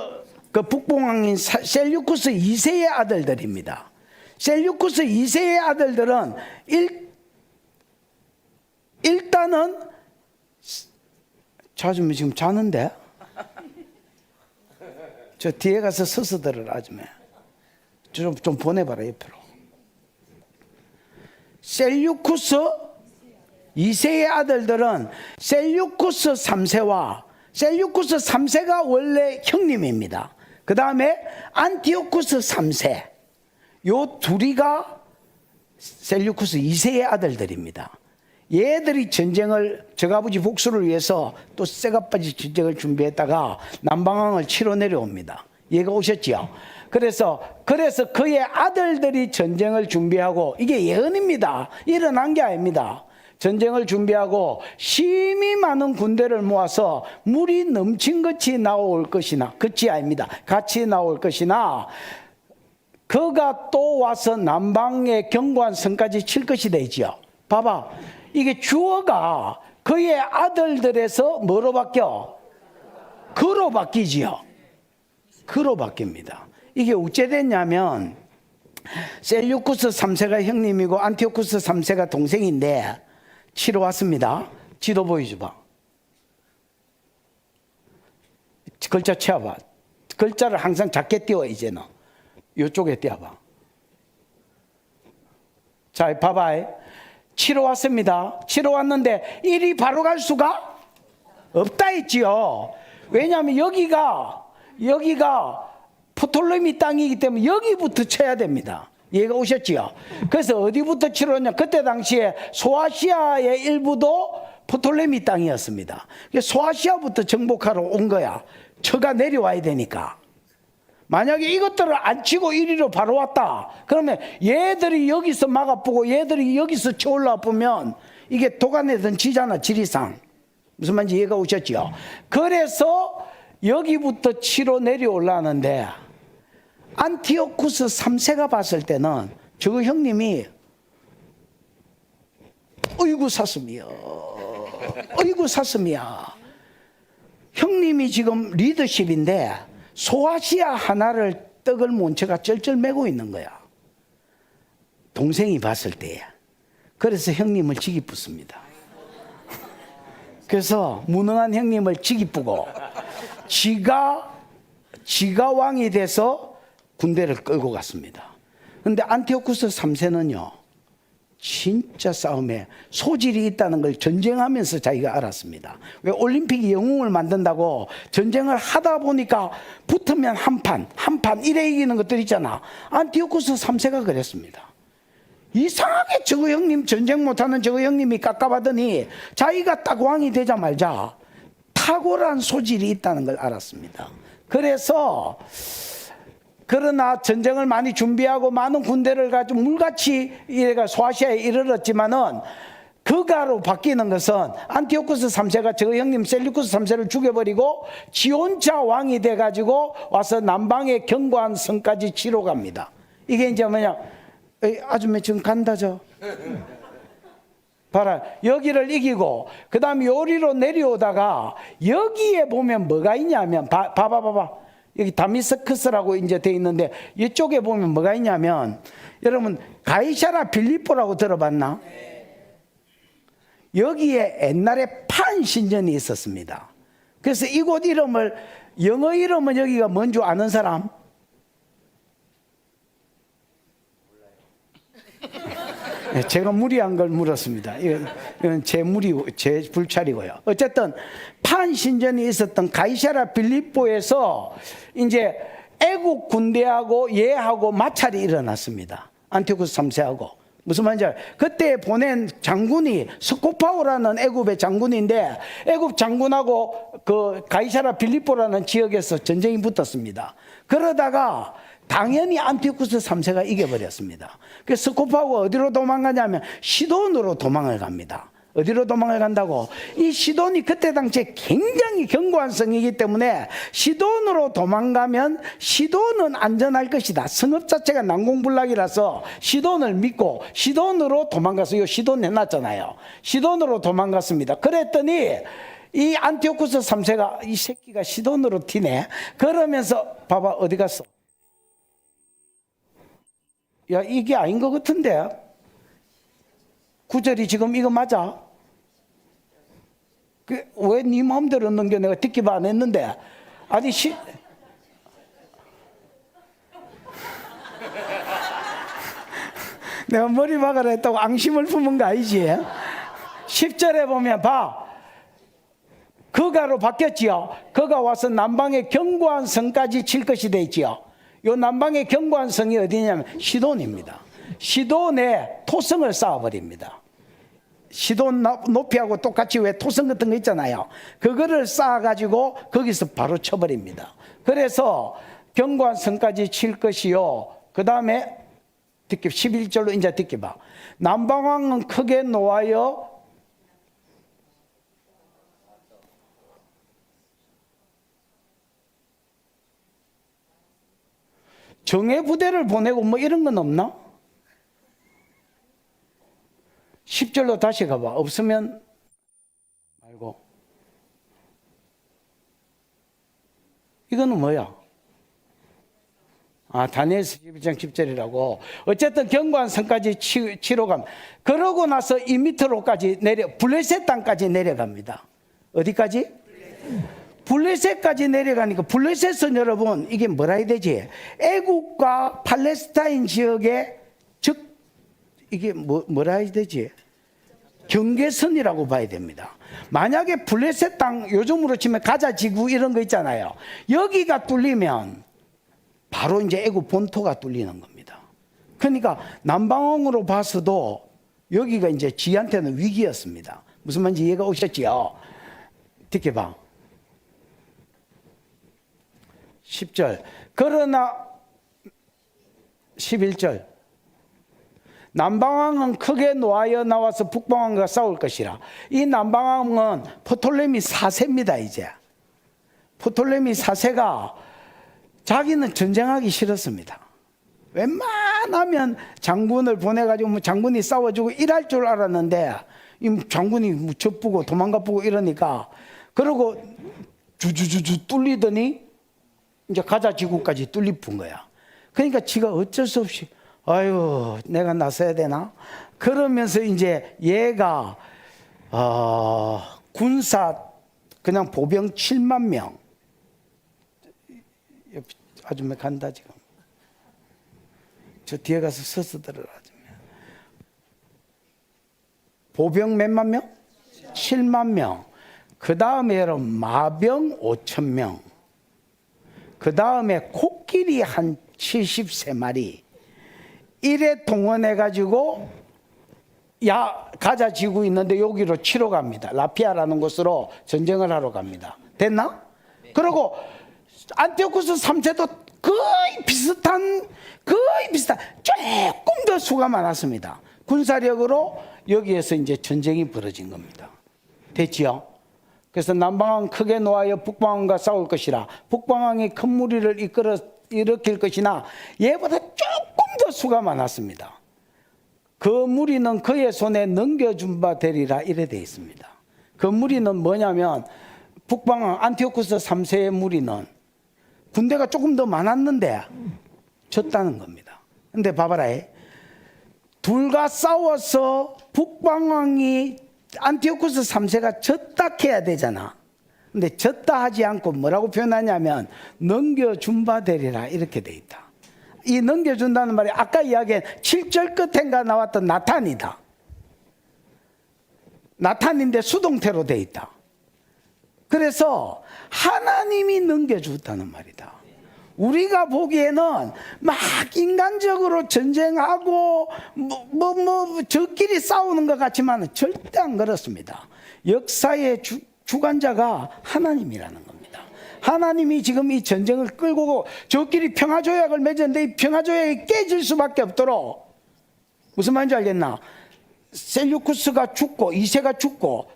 그 북봉왕인 셀류쿠스 2세의 아들들입니다. 셀류쿠스 2세의 아들들은 일단은 아줌마 지금 자는데? 저 뒤에 가서 서서 들으라, 아줌마. 좀 보내봐라, 옆으로. 셀류쿠스 2세의 아들들은 셀류쿠스 3세와 셀류쿠스 3세가 원래 형님입니다. 그 다음에 안티오쿠스 3세, 요 둘이가 셀류쿠스 2세의 아들들입니다. 얘들이 전쟁을, 저아버지 복수를 위해서 또 쇠가빠지 전쟁을 준비했다가 남방왕을 치러 내려옵니다. 얘가 오셨지요. 그래서 그의 아들들이 전쟁을 준비하고, 이게 예언입니다. 일어난 게 아닙니다. 전쟁을 준비하고 심히 많은 군대를 모아서 물이 넘친 것이 나올 것이나, 그치 아닙니다. 같이 나올 것이나, 그가 또 와서 남방의 견고한 성까지 칠 것이 되지요. 봐봐, 이게 주어가 그의 아들들에서 뭐로 바뀌어? 그로 바뀌지요. 그로 바뀝니다. 이게 어째 됐냐면, 셀류쿠스 3세가 형님이고 안티오쿠스 3세가 동생인데 치러 왔습니다. 지도 보여줘봐. 글자 채워봐. 글자를 항상 작게 띄워. 이제는 이쪽에 띄워봐. 자, 봐봐. 치러 왔습니다. 치러 왔는데 이리 바로 갈 수가 없다 했지요. 왜냐하면 여기가 프톨레미 땅이기 때문에 여기부터 쳐야 됩니다. 이해가 오셨지요? 그래서 어디부터 치렀냐? 그때 당시에 소아시아의 일부도 프톨레미 땅이었습니다. 소아시아부터 정복하러 온 거야. 처가 내려와야 되니까. 만약에 이것들을 안 치고 이리로 바로 왔다. 그러면 얘들이 여기서 막아보고 얘들이 여기서 쳐 올라보면 이게 도가내든 지잖아, 지리상. 무슨 말인지 이해가 오셨죠? 그래서 여기부터 치러 내려올라는데 안티오쿠스 3세가 봤을 때는 저 형님이 어이구 사슴이야. 어이구 사슴이야. 형님이 지금 리더십인데 소아시아 하나를 떡을 몬체가 쩔쩔 매고 있는 거야. 동생이 봤을 때에. 그래서 형님을 지기쁘습니다. 그래서 무능한 형님을 지기쁘고 지가 왕이 돼서 군대를 끌고 갔습니다. 그런데 안티오쿠스 3세는요 진짜 싸움에 소질이 있다는 걸 전쟁하면서 자기가 알았습니다. 왜 올림픽이 영웅을 만든다고 전쟁을 하다 보니까 붙으면 한 판 이래 이기는 것들 있잖아. 안티오쿠스 3세가 그랬습니다. 이상하게 저거 형님 전쟁 못하는 저거 형님이 깝깝하더니 자기가 딱 왕이 되자마자 탁월한 소질이 있다는 걸 알았습니다. 그래서 그러나 전쟁을 많이 준비하고 많은 군대를 가지고 물같이 이래가 소아시아에 이르렀지만은 그가로 바뀌는 것은 안티오쿠스 3세가 저 형님 셀류쿠스 3세를 죽여버리고 지 혼자 왕이 돼가지고 와서 남방의 견고한 성까지 치러 갑니다. 이게 이제 뭐냐, 아줌마 지금 간다 저. 봐라, 여기를 이기고 그 다음에 요리로 내려오다가 여기에 보면 뭐가 있냐면 봐봐. 여기 다미스커스라고 이제 돼 있는데 이쪽에 보면 뭐가 있냐면 여러분 가이사라 빌립보라고 들어봤나? 여기에 옛날에 판 신전이 있었습니다. 그래서 이곳 이름을 영어 이름은 여기가 뭔 줄 아는 사람? 제가 무리한 걸 물었습니다. 이건 제 불찰이고요. 어쨌든 판 신전이 있었던 가이사라 빌립보에서 이제 애국 군대하고 얘하고 마찰이 일어났습니다. 안티오쿠스 3세하고. 무슨 말인지 알아요? 그때 보낸 장군이 스코파오라는 애굽의 장군인데 애굽 장군하고 그 가이사라 빌립보라는 지역에서 전쟁이 붙었습니다. 그러다가 당연히 안티오쿠스 3세가 이겨버렸습니다. 그래서 스코파오가 어디로 도망가냐면 시돈으로 도망을 갑니다. 어디로 도망을 간다고? 이 시돈이 그때 당시에 굉장히 견고한 성이기 때문에 시돈으로 도망가면 시돈은 안전할 것이다. 성읍 자체가 난공불락이라서 시돈을 믿고 시돈으로 도망가서 이 시돈 해놨잖아요. 시돈으로 도망갔습니다. 그랬더니 이 안티오쿠스 3세가 이 새끼가 시돈으로 튀네. 그러면서 봐봐 어디 갔어? 야 이게 아닌 것 같은데 구절이 지금 이거 맞아? 왜 네 마음대로 넘겨? 내가 듣기도 안 했는데 아니 내가 머리 박으라 했다고 앙심을 품은 거 아니지? 10절에 보면 봐 그가로 바뀌었지요. 그가 와서 남방의 견고한 성까지 칠 것이 돼 있지요. 요 남방의 견고한 성이 어디냐면 시돈입니다. 시돈에 토성을 쌓아버립니다. 시돈 높이하고 똑같이 왜 토성 같은 거 있잖아요. 그거를 쌓아가지고 거기서 바로 쳐버립니다. 그래서 견고한 성까지 칠 것이요. 그 다음에 듣기 11절로 이제 듣기 봐. 남방왕은 크게 노하여 정예 부대를 보내고 뭐 이런 건 없나? 10절로 다시 가봐. 없으면 말고. 이거는 뭐야? 다니엘서 11장 10절이라고. 어쨌든 견고한 성까지 치러 갑니다. 그러고 나서 이 밑으로까지 블레셋 땅까지 내려갑니다. 어디까지? 블레셋까지 내려가니까 블레셋은 여러분 이게 뭐라 해야 되지? 애국과 팔레스타인 지역의 이게 뭐라 해야 되지? 경계선이라고 봐야 됩니다. 만약에 블레셋 땅 요즘으로 치면 가자 지구 이런 거 있잖아요. 여기가 뚫리면 바로 이제 애국 본토가 뚫리는 겁니다. 그러니까 남방왕으로 봐서도 여기가 이제 지한테는 위기였습니다. 무슨 말인지 이해가 오셨지요? 듣게 봐. 10절. 그러나 11절. 남방왕은 크게 노하여 나와서 북방왕과 싸울 것이라. 이 남방왕은 프톨레미 4세입니다. 이제 프톨레미 4세가 자기는 전쟁하기 싫었습니다. 웬만하면 장군을 보내가지고 뭐 장군이 싸워주고 일할 줄 알았는데 이 장군이 뭐 젖부고 도망가쁘고 이러니까, 그러고 주주주주 뚫리더니 이제 가자 지구까지 뚫리푼 거야. 그러니까 지가 어쩔 수 없이 아유 내가 나서야 되나? 그러면서 이제 얘가 군사 그냥 보병 7만 명, 아줌마 간다 지금. 저 뒤에 가서 서서 들어라. 보병 몇만 명? 7만 명. 그 다음에 여러분 마병 5천 명. 그 다음에 코끼리 한 73마리. 이래 동원해가지고 가자 지구 있는데 여기로 치러 갑니다. 라피아라는 곳으로 전쟁을 하러 갑니다. 됐나? 그리고 안티오쿠스 3세도 거의 비슷한 조금 더 수가 많았습니다. 군사력으로 여기에서 이제 전쟁이 벌어진 겁니다. 됐지요? 그래서 남방왕 크게 노하여 북방왕과 싸울 것이라. 북방왕이 큰 무리를 일으킬 것이나 얘보다 조금 더 수가 많았습니다. 그 무리는 그의 손에 넘겨준 바 되리라 이래 되어 있습니다. 그 무리는 뭐냐면 북방왕 안티오쿠스 3세의 무리는 군대가 조금 더 많았는데 졌다는 겁니다. 근데 봐봐라. 둘과 싸워서 북방왕이 안티오쿠스 3세가 졌다 해야 되잖아. 근데 졌다 하지 않고 뭐라고 표현하냐면 넘겨준 바 되리라 이렇게 돼 있다. 이 넘겨준다는 말이 아까 이야기한 7절 끝엔가 나왔던 나탄이다. 나탄인데 수동태로 돼 있다. 그래서 하나님이 넘겨줬다는 말이다. 우리가 보기에는 막 인간적으로 전쟁하고 저끼리 싸우는 것 같지만 절대 안 그렇습니다. 역사의 주관자가 하나님이라는 겁니다. 하나님이 지금 이 전쟁을 끌고 저끼리 평화조약을 맺었는데 이 평화조약이 깨질 수밖에 없도록, 무슨 말인지 알겠나? 셀류쿠스가 죽고 2세가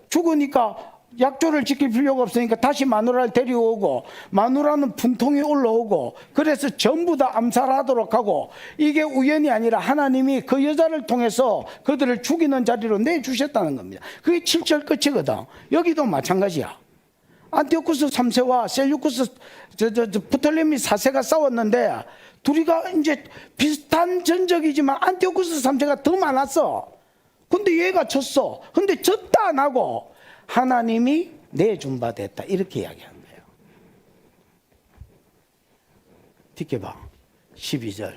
죽으니까 약조를 지킬 필요가 없으니까 다시 마누라를 데려오고, 마누라는 분통이 올라오고, 그래서 전부 다 암살하도록 하고, 이게 우연이 아니라 하나님이 그 여자를 통해서 그들을 죽이는 자리로 내주셨다는 겁니다. 그게 7절 끝이거든. 여기도 마찬가지야. 안티오쿠스 3세와 셀류쿠스 프톨레미 4세가 싸웠는데 둘이가 이제 비슷한 전적이지만 안티오쿠스 3세가 더 많았어. 근데 얘가 졌어. 근데 졌다 안 하고 하나님이 내준 바 됐다 이렇게 이야기한 거예요. 뒷게 봐. 12절.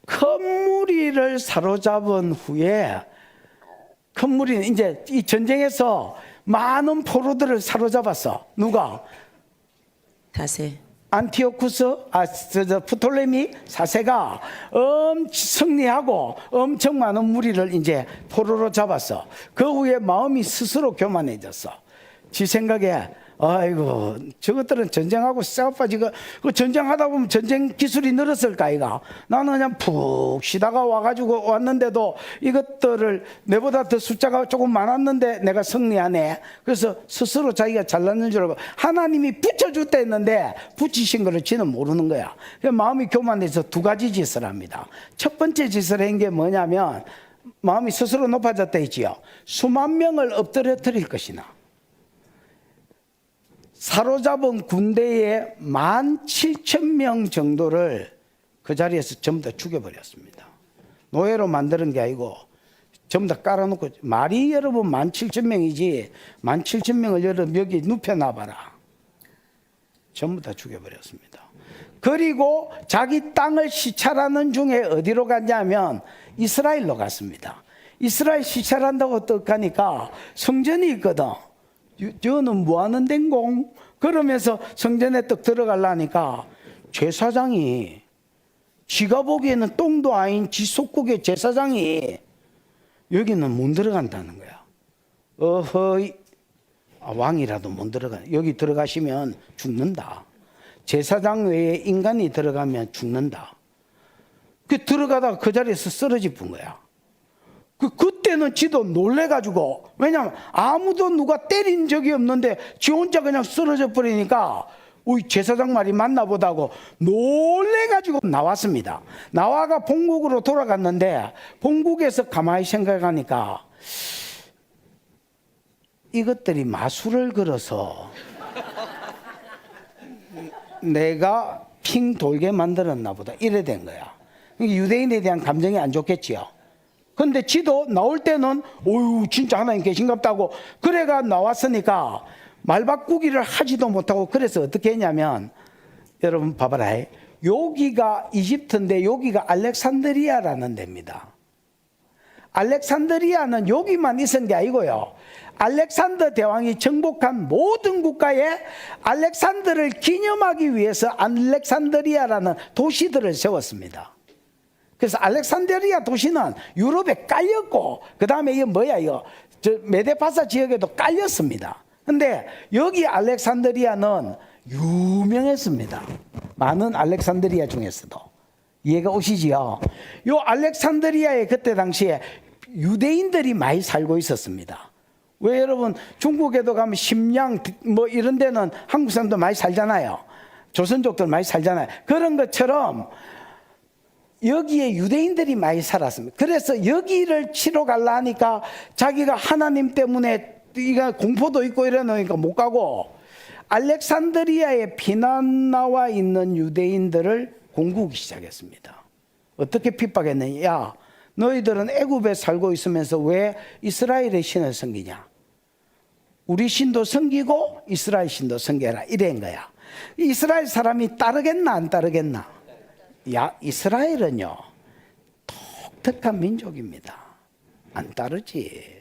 큰 무리를 사로잡은 후에, 큰 무리는 이제 이 전쟁에서 많은 포로들을 사로잡았어. 누가? 다세. 안티오쿠스, 프톨레미 4세가 승리하고 엄청 많은 무리를 이제 포로로 잡았어. 그 후에 마음이 스스로 교만해졌어. 지 생각에 아이고 저것들은 전쟁하고 싸워가지고 그 전쟁하다 보면 전쟁 기술이 늘었을까 이가. 나는 그냥 푹 쉬다가 와가지고 왔는데도 이것들을 내보다 더 숫자가 조금 많았는데 내가 승리하네. 그래서 스스로 자기가 잘났는 줄 알고 하나님이 붙여줬다 했는데 붙이신 거를 지는 모르는 거야. 마음이 교만해서 두 가지 짓을 합니다. 첫 번째 짓을 한 게 뭐냐면 마음이 스스로 높아졌다 했지요. 수만 명을 엎드려뜨릴 것이나, 사로잡은 군대의 17,000명 정도를 그 자리에서 전부 다 죽여버렸습니다. 노예로 만드는 게 아니고 전부 다 깔아놓고, 말이 여러분 17,000명이지 17,000명을 여러분 여기 눕혀놔봐라. 전부 다 죽여버렸습니다. 그리고 자기 땅을 시찰하는 중에 어디로 갔냐면 이스라엘로 갔습니다. 이스라엘 시찰한다고 어떡하니까 성전이 있거든. 저는 뭐 하는 댕공? 그러면서 성전에 딱 들어가려니까 제사장이 지가 보기에는 똥도 아닌 지 속국의 제사장이 여기는 못 들어간다는 거야. 어허이, 왕이라도 못 들어가. 여기 들어가시면 죽는다. 제사장 외에 인간이 들어가면 죽는다. 들어가다가 그 자리에서 쓰러질 뿐 거야. 그때는 지도 놀래가지고, 왜냐면 아무도 누가 때린 적이 없는데 지 혼자 그냥 쓰러져 버리니까 우리 제사장 말이 맞나 보다고 놀래가지고 나왔습니다. 나와가 본국으로 돌아갔는데 본국에서 가만히 생각하니까 이것들이 마술을 걸어서 내가 핑 돌게 만들었나 보다 이래 된 거야. 유대인에 대한 감정이 안 좋겠지요. 근데 지도 나올 때는 어유 진짜 하나님 계신갑다고 그래가 나왔으니까 말 바꾸기를 하지도 못하고 그래서 어떻게 했냐면 여러분 봐봐라. 여기가 이집트인데 여기가 알렉산드리아라는 데입니다. 알렉산드리아는 여기만 있은 게 아니고요. 알렉산더 대왕이 정복한 모든 국가에 알렉산더를 기념하기 위해서 알렉산드리아라는 도시들을 세웠습니다. 그래서 알렉산드리아 도시는 유럽에 깔렸고 그 다음에 이거 뭐야 이거 메데파사 지역에도 깔렸습니다. 근데 여기 알렉산드리아는 유명했습니다. 많은 알렉산드리아 중에서도. 이해가 오시지요? 요 알렉산드리아에 그때 당시에 유대인들이 많이 살고 있었습니다. 왜 여러분 중국에도 가면 심양 뭐 이런 데는 한국 사람도 많이 살잖아요. 조선족들 많이 살잖아요. 그런 것처럼 여기에 유대인들이 많이 살았습니다. 그래서 여기를 치러 가려 하니까 자기가 하나님 때문에 이가 공포도 있고 이러니까 못 가고 알렉산드리아에 피난 나와 있는 유대인들을 공국이 시작했습니다. 어떻게 핍박했느냐? 야, 너희들은 애굽에 살고 있으면서 왜 이스라엘의 신을 섬기냐? 우리 신도 섬기고 이스라엘 신도 섬겨라 이런 거야. 이스라엘 사람이 따르겠나 안 따르겠나? 야, 이스라엘은요 독특한 민족입니다. 안 따르지.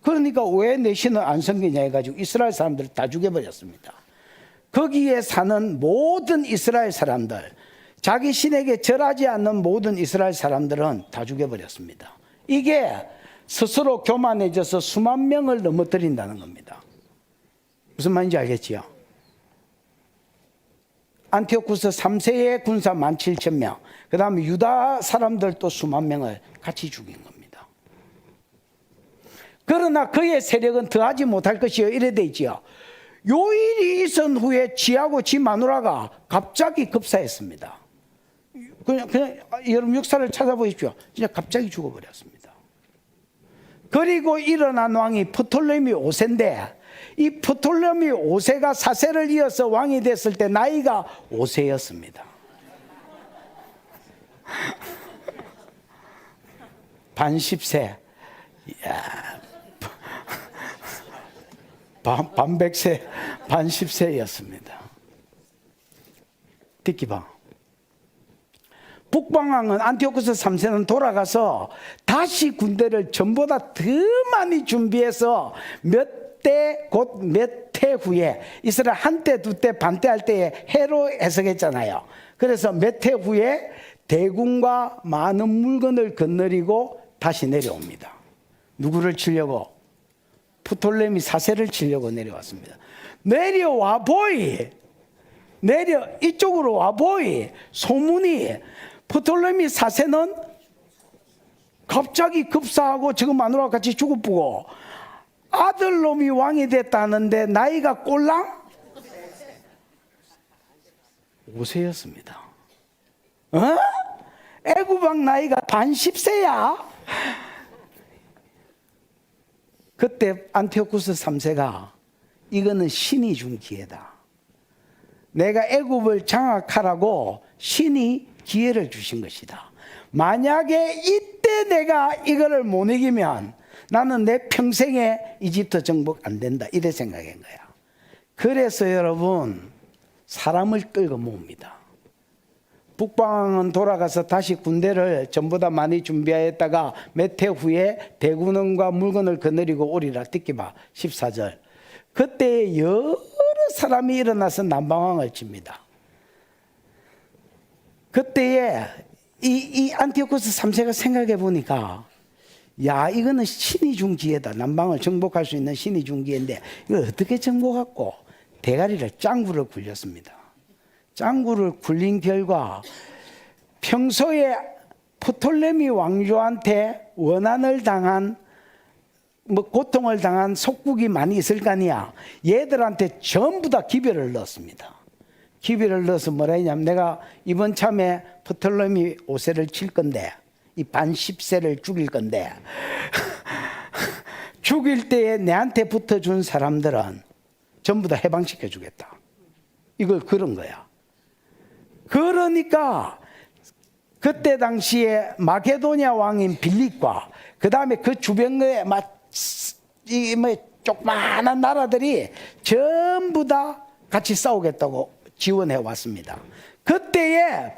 그러니까 왜 내 신을 안 섬기냐 해가지고 이스라엘 사람들을 다 죽여버렸습니다. 거기에 사는 모든 이스라엘 사람들, 자기 신에게 절하지 않는 모든 이스라엘 사람들은 다 죽여버렸습니다. 이게 스스로 교만해져서 수만 명을 넘어뜨린다는 겁니다. 무슨 말인지 알겠지요? 안티오쿠스 3세의 군사 17,000명, 그 다음에 유다 사람들도 수만 명을 같이 죽인 겁니다. 그러나 그의 세력은 더하지 못할 것이요 이래 돼 있지요. 요 일이 있은 후에 지하고 지 마누라가 갑자기 급사했습니다. 그냥 여러분 역사를 찾아보십시오. 진짜 갑자기 죽어버렸습니다. 그리고 일어난 왕이 프톨레미 5세인데 이 프톨레미 5세가 사세를 이어서 왕이 됐을 때 나이가 5세였습니다. 반십세. 이야. 반백세, 반십세였습니다. 듣기 봐. 북방왕은 안티오쿠스 3세는 돌아가서 다시 군대를 전보다 더 많이 준비해서 곧 몇 해 후에 이스라엘 한때, 두때, 반때 할 때에 해로 해석했잖아요. 그래서 몇 해 후에 대군과 많은 물건을 거느리고 다시 내려옵니다. 누구를 치려고? 프톨레미 4세를 치려고 내려왔습니다. 내려와 보이. 이쪽으로 와 보이. 소문이 프톨레미 4세는 갑자기 급사하고 지금 마누라와 같이 죽어보고 아들놈이 왕이 됐다는데 나이가 꼴랑 5세였습니다. 애굽왕 나이가 반십세야. 그때 안티오쿠스 3세가 이거는 신이 준 기회다. 내가 애굽을 장악하라고 신이 기회를 주신 것이다. 만약에 이때 내가 이거를 못 이기면 나는 내 평생에 이집트 정복 안 된다. 이래 생각한 거야. 그래서 여러분 사람을 끌고 모읍니다. 북방은 돌아가서 다시 군대를 전보다 많이 준비하였다가 몇 해 후에 대군원과 물건을 거느리고 오리라. 듣기 봐. 14절. 그때 여러 사람이 일어나서 남방왕을 칩니다. 그때에 이 안티오코스 3세가 생각해 보니까 야, 이거는 신이 준 기회다. 남방을 정복할 수 있는 신이 준 기회인데 이걸 어떻게 정복하고 대가리를 짱구를 굴렸습니다. 짱구를 굴린 결과 평소에 프톨레미 왕조한테 원한을 당한 고통을 당한 속국이 많이 있을 거 아니야. 얘들한테 전부 다 기별을 넣었습니다. 기별을 넣어서 뭐라 했냐면 내가 이번 참에 프톨레미 5세를 칠 건데 이 반 10세를 죽일 건데 죽일 때에 내한테 붙어준 사람들은 전부 다 해방시켜 주겠다. 이걸 그런 거야. 그러니까 그때 당시에 마게도냐 왕인 빌립과 그 다음에 그 주변에 조그마한 나라들이 전부 다 같이 싸우겠다고 지원해 왔습니다. 그때에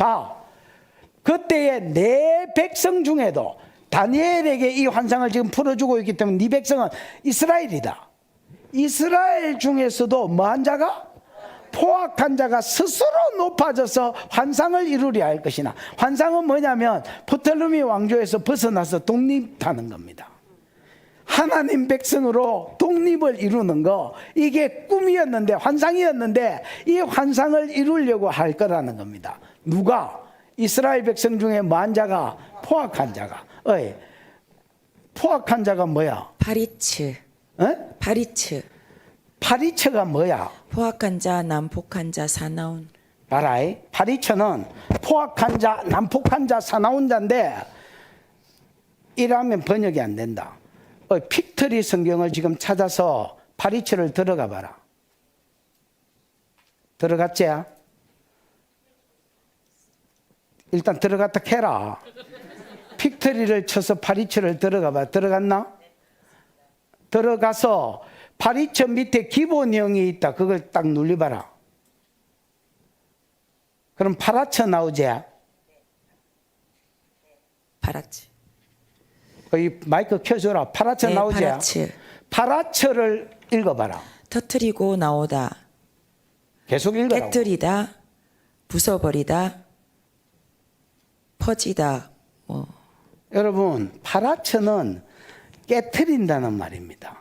내 백성 중에도 다니엘에게 이 환상을 지금 풀어주고 있기 때문에 네 백성은 이스라엘이다. 이스라엘 중에서도 뭐한 자가? 포악한 자가 스스로 높아져서 환상을 이루려 할 것이나, 환상은 뭐냐면 프톨레미 왕조에서 벗어나서 독립하는 겁니다. 하나님 백성으로 독립을 이루는 거, 이게 꿈이었는데, 환상이었는데 이 환상을 이루려고 할 거라는 겁니다. 누가? 이스라엘 백성 중에 뭐한 자가? 포악한 자가. 포악한 자가 뭐야? 파리츠. 파리처가 뭐야? 포악한 자, 난폭한 자, 사나운. 봐라이. 파리처는 포악한 자, 난폭한 자, 사나운 자인데 이라면 번역이 안 된다. 픽트리 성경을 지금 찾아서 파리처를 들어가 봐라. 들어갔지? 일단 들어갔다 캐라. 픽트리를 쳐서 파리처를 들어가 봐. 들어갔나? 들어가서 파리처 밑에 기본형이 있다. 그걸 딱 눌러봐라. 그럼 파라처 나오지? 파라츠. 이 마이크 켜줘라. 파라처 네, 나오지? 파라츠. 파라처를 읽어봐라. 터트리고 나오다. 계속 읽어라고. 깨뜨리다. 부숴버리다. 퍼지다. 여러분, 파라처는 깨트린다는 말입니다.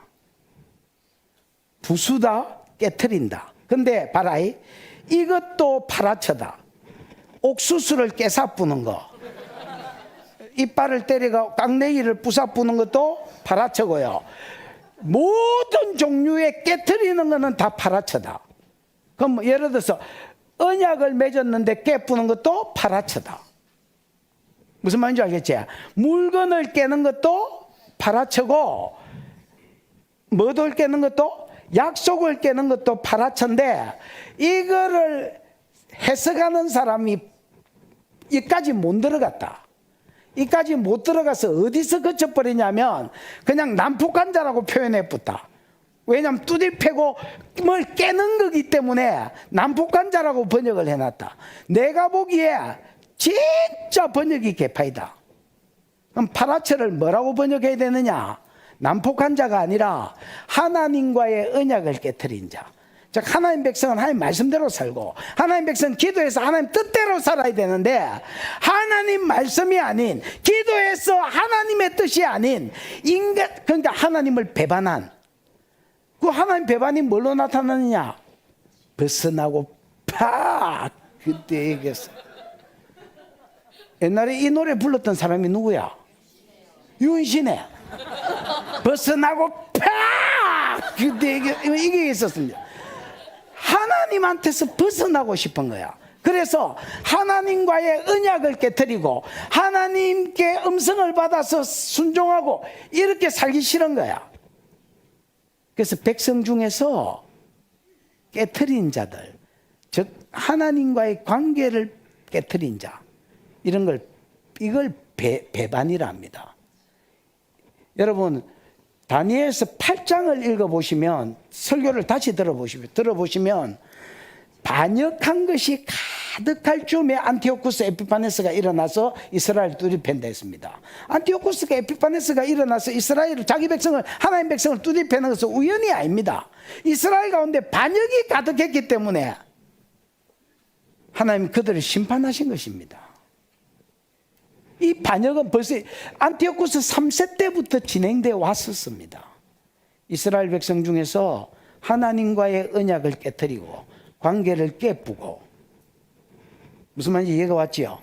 부수다, 깨트린다. 근데 봐라이, 이것도 파라처다. 옥수수를 깨사뿌는 거, 이빨을 때려가 깡내기를 부사뿌는 것도 파라처고요. 모든 종류의 깨트리는 거는 다 파라처다. 그럼 예를 들어서 언약을 맺었는데 깨뿌는 것도 파라처다. 무슨 말인지 알겠지? 물건을 깨는 것도 파라처고, 뭐를 깨는 것도, 약속을 깨는 것도 파라처인데, 이거를 해석하는 사람이 이까지 못 들어갔다. 이까지 못 들어가서 어디서 그쳐버리냐면 그냥 난폭한 자라고 표현해 붙다. 왜냐하면 뚜디 패고 뭘 깨는 거기 때문에 난폭한 자라고 번역을 해놨다. 내가 보기에 진짜 번역이 개파이다. 그럼 파라처를 뭐라고 번역해야 되느냐? 난폭한 자가 아니라 하나님과의 언약을 깨트린 자. 즉 하나님 백성은 하나님 말씀대로 살고, 하나님 백성은 기도해서 하나님 뜻대로 살아야 되는데, 하나님 말씀이 아닌, 기도해서 하나님의 뜻이 아닌 인간, 그러니까 하나님을 배반한, 그 하나님 배반이 뭘로 나타나느냐? 벗어나고 팍 그때 얘기했어. 옛날에 이 노래 불렀던 사람이 누구야? 윤신혜. 벗어나고 팍 그때 이게 있었습니다. 하나님한테서 벗어나고 싶은 거야. 그래서 하나님과의 언약을 깨뜨리고 하나님께 음성을 받아서 순종하고 이렇게 살기 싫은 거야. 그래서 백성 중에서 깨트린 자들, 즉 하나님과의 관계를 깨트린 자, 이걸 배반이라 합니다. 여러분, 다니엘서 8장을 읽어보시면, 설교를 다시 들어보시면 반역한 것이 가득할 즈음에 안티오쿠스 에피파네스가 일어나서 이스라엘 뚜디팬다 했습니다. 안티오쿠스가 에피파네스가 일어나서 이스라엘 자기 백성을, 하나님 백성을 뚜디패는 것은 우연이 아닙니다. 이스라엘 가운데 반역이 가득했기 때문에 하나님 그들을 심판하신 것입니다. 이 반역은 벌써 안티오쿠스 3세 때부터 진행되어 왔었습니다. 이스라엘 백성 중에서 하나님과의 언약을 깨뜨리고 관계를 깨부고, 무슨 말인지 이해가 왔지요?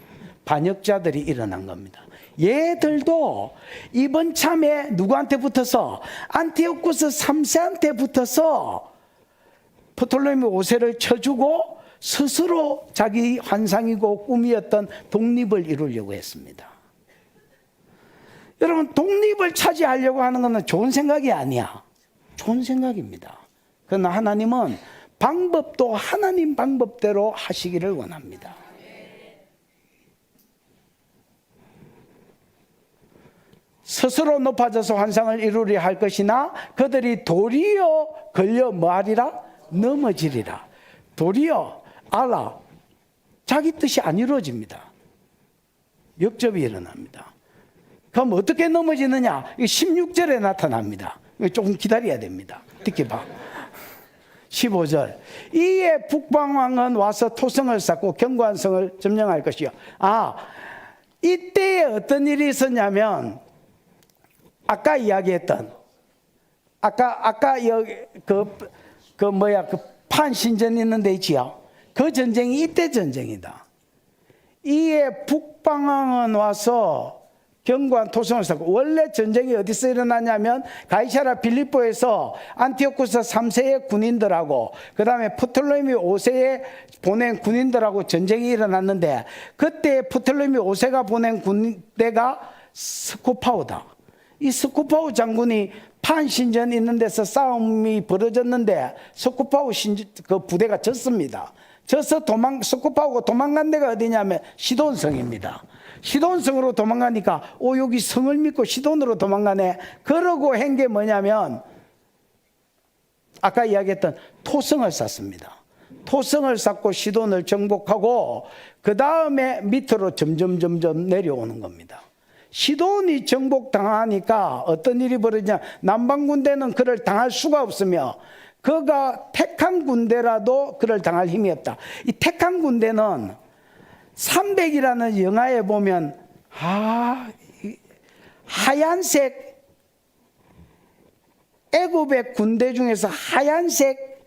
반역자들이 일어난 겁니다. 얘들도 이번 참에 누구한테 붙어서? 안티오쿠스 3세한테 붙어서 프톨레미 5세를 쳐주고 스스로 자기 환상이고 꿈이었던 독립을 이루려고 했습니다. 여러분, 독립을 차지하려고 하는 것은 좋은 생각이 아니야. 좋은 생각입니다. 그러나 하나님은 방법도 하나님 방법대로 하시기를 원합니다. 스스로 높아져서 환상을 이루려 할 것이나 그들이 도리어 걸려 뭐하리라? 넘어지리라. 도리어 알아, 자기 뜻이 안 이루어집니다. 역접이 일어납니다. 그럼 어떻게 넘어지느냐? 16절에 나타납니다. 조금 기다려야 됩니다. 듣기 봐. 15절. 이에 북방왕은 와서 토성을 쌓고 견고한 성을 점령할 것이요. 이때에 어떤 일이 있었냐면, 아까 이야기했던, 아까 여기 그 판신전 있는 데 있지요. 그 전쟁이 이때 전쟁이다. 이에 북방왕은 와서 견고한 토성을 쌓고, 원래 전쟁이 어디서 일어나냐면 가이사랴 빌립보에서 안티오쿠스 3세의 군인들하고 그 다음에 프톨레미 5세에 보낸 군인들하고 전쟁이 일어났는데, 그때 프톨레미 5세가 보낸 군대가 스코파우다. 이 스코파우 장군이 판신전 있는 데서 싸움이 벌어졌는데 스코파우 그 부대가 졌습니다. 져서 스코파우가 도망간 데가 어디냐면 시돈성입니다. 시돈성으로 도망가니까 여기 성을 믿고 시돈으로 도망가네. 그러고 한 게 뭐냐면 아까 이야기했던 토성을 쌓습니다. 토성을 쌓고 시돈을 정복하고 그 다음에 밑으로 점점 내려오는 겁니다. 시돈이 정복당하니까 어떤 일이 벌어지냐, 남방군대는 그를 당할 수가 없으며 그가 택한 군대라도 그를 당할 힘이 없다. 이 택한 군대는 300이라는 영화에 보면 하얀색, 애굽의 군대 중에서 하얀색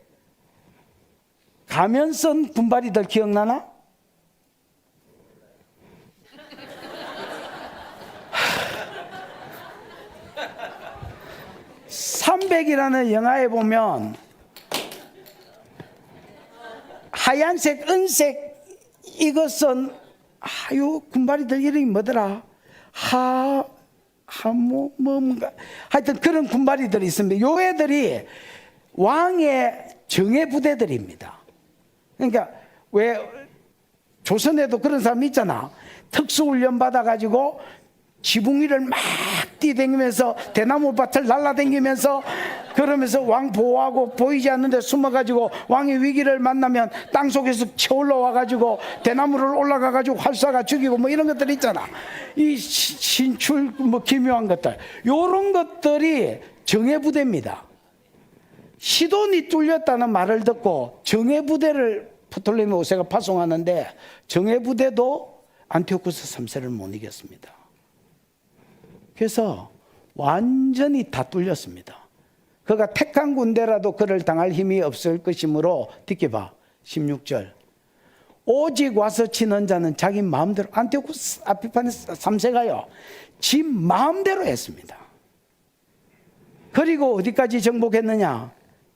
가면 쓴 군바리들 기억나나? 300이라는 영화에 보면 하얀색, 은색 이것은 요 군바리들 이름이 뭐더라? 뭔가 하여튼 그런 군바리들이 있습니다. 요 애들이 왕의 정예 부대들입니다. 그러니까 왜 조선에도 그런 사람 있잖아. 특수훈련 받아가지고 지붕 위를 막 뛰댕기면서 대나무 밭을 날라댕기면서 그러면서 왕 보호하고 보이지 않는데 숨어가지고 왕의 위기를 만나면 땅속에서 쳐올라와가지고 대나무를 올라가가지고 활쏴가 죽이고 뭐 이런 것들 있잖아. 이 신출 뭐 기묘한 것들, 요런 것들이 정예부대입니다. 시돈이 뚫렸다는 말을 듣고 정예부대를 프톨레미 5세가 파송하는데 정예부대도 안티오쿠스 3세를 못 이겼습니다. 그래서 완전히 다 뚫렸습니다. 그가 택한 군대라도 그를 당할 힘이 없을 것이므로 듣기봐 16절. 오직 와서 치는 자는 자기 마음대로, 안티오쿠스 에피파네스 3세가요 지 마음대로 했습니다. 그리고 어디까지 정복했느냐?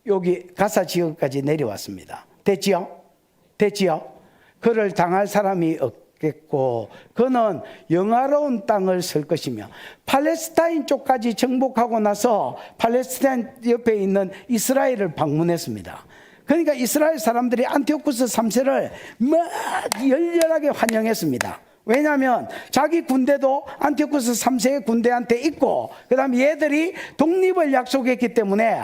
여기 가사 지역까지 내려왔습니다. 됐지요? 그를 당할 사람이 없겠고 그는 영화로운 땅을 쓸 것이며, 팔레스타인 쪽까지 정복하고 나서 팔레스타인 옆에 있는 이스라엘을 방문했습니다. 그러니까 이스라엘 사람들이 안티오쿠스 3세를 막 열렬하게 환영했습니다. 왜냐하면 자기 군대도 안티오쿠스 3세의 군대한테 있고 그 다음에 얘들이 독립을 약속했기 때문에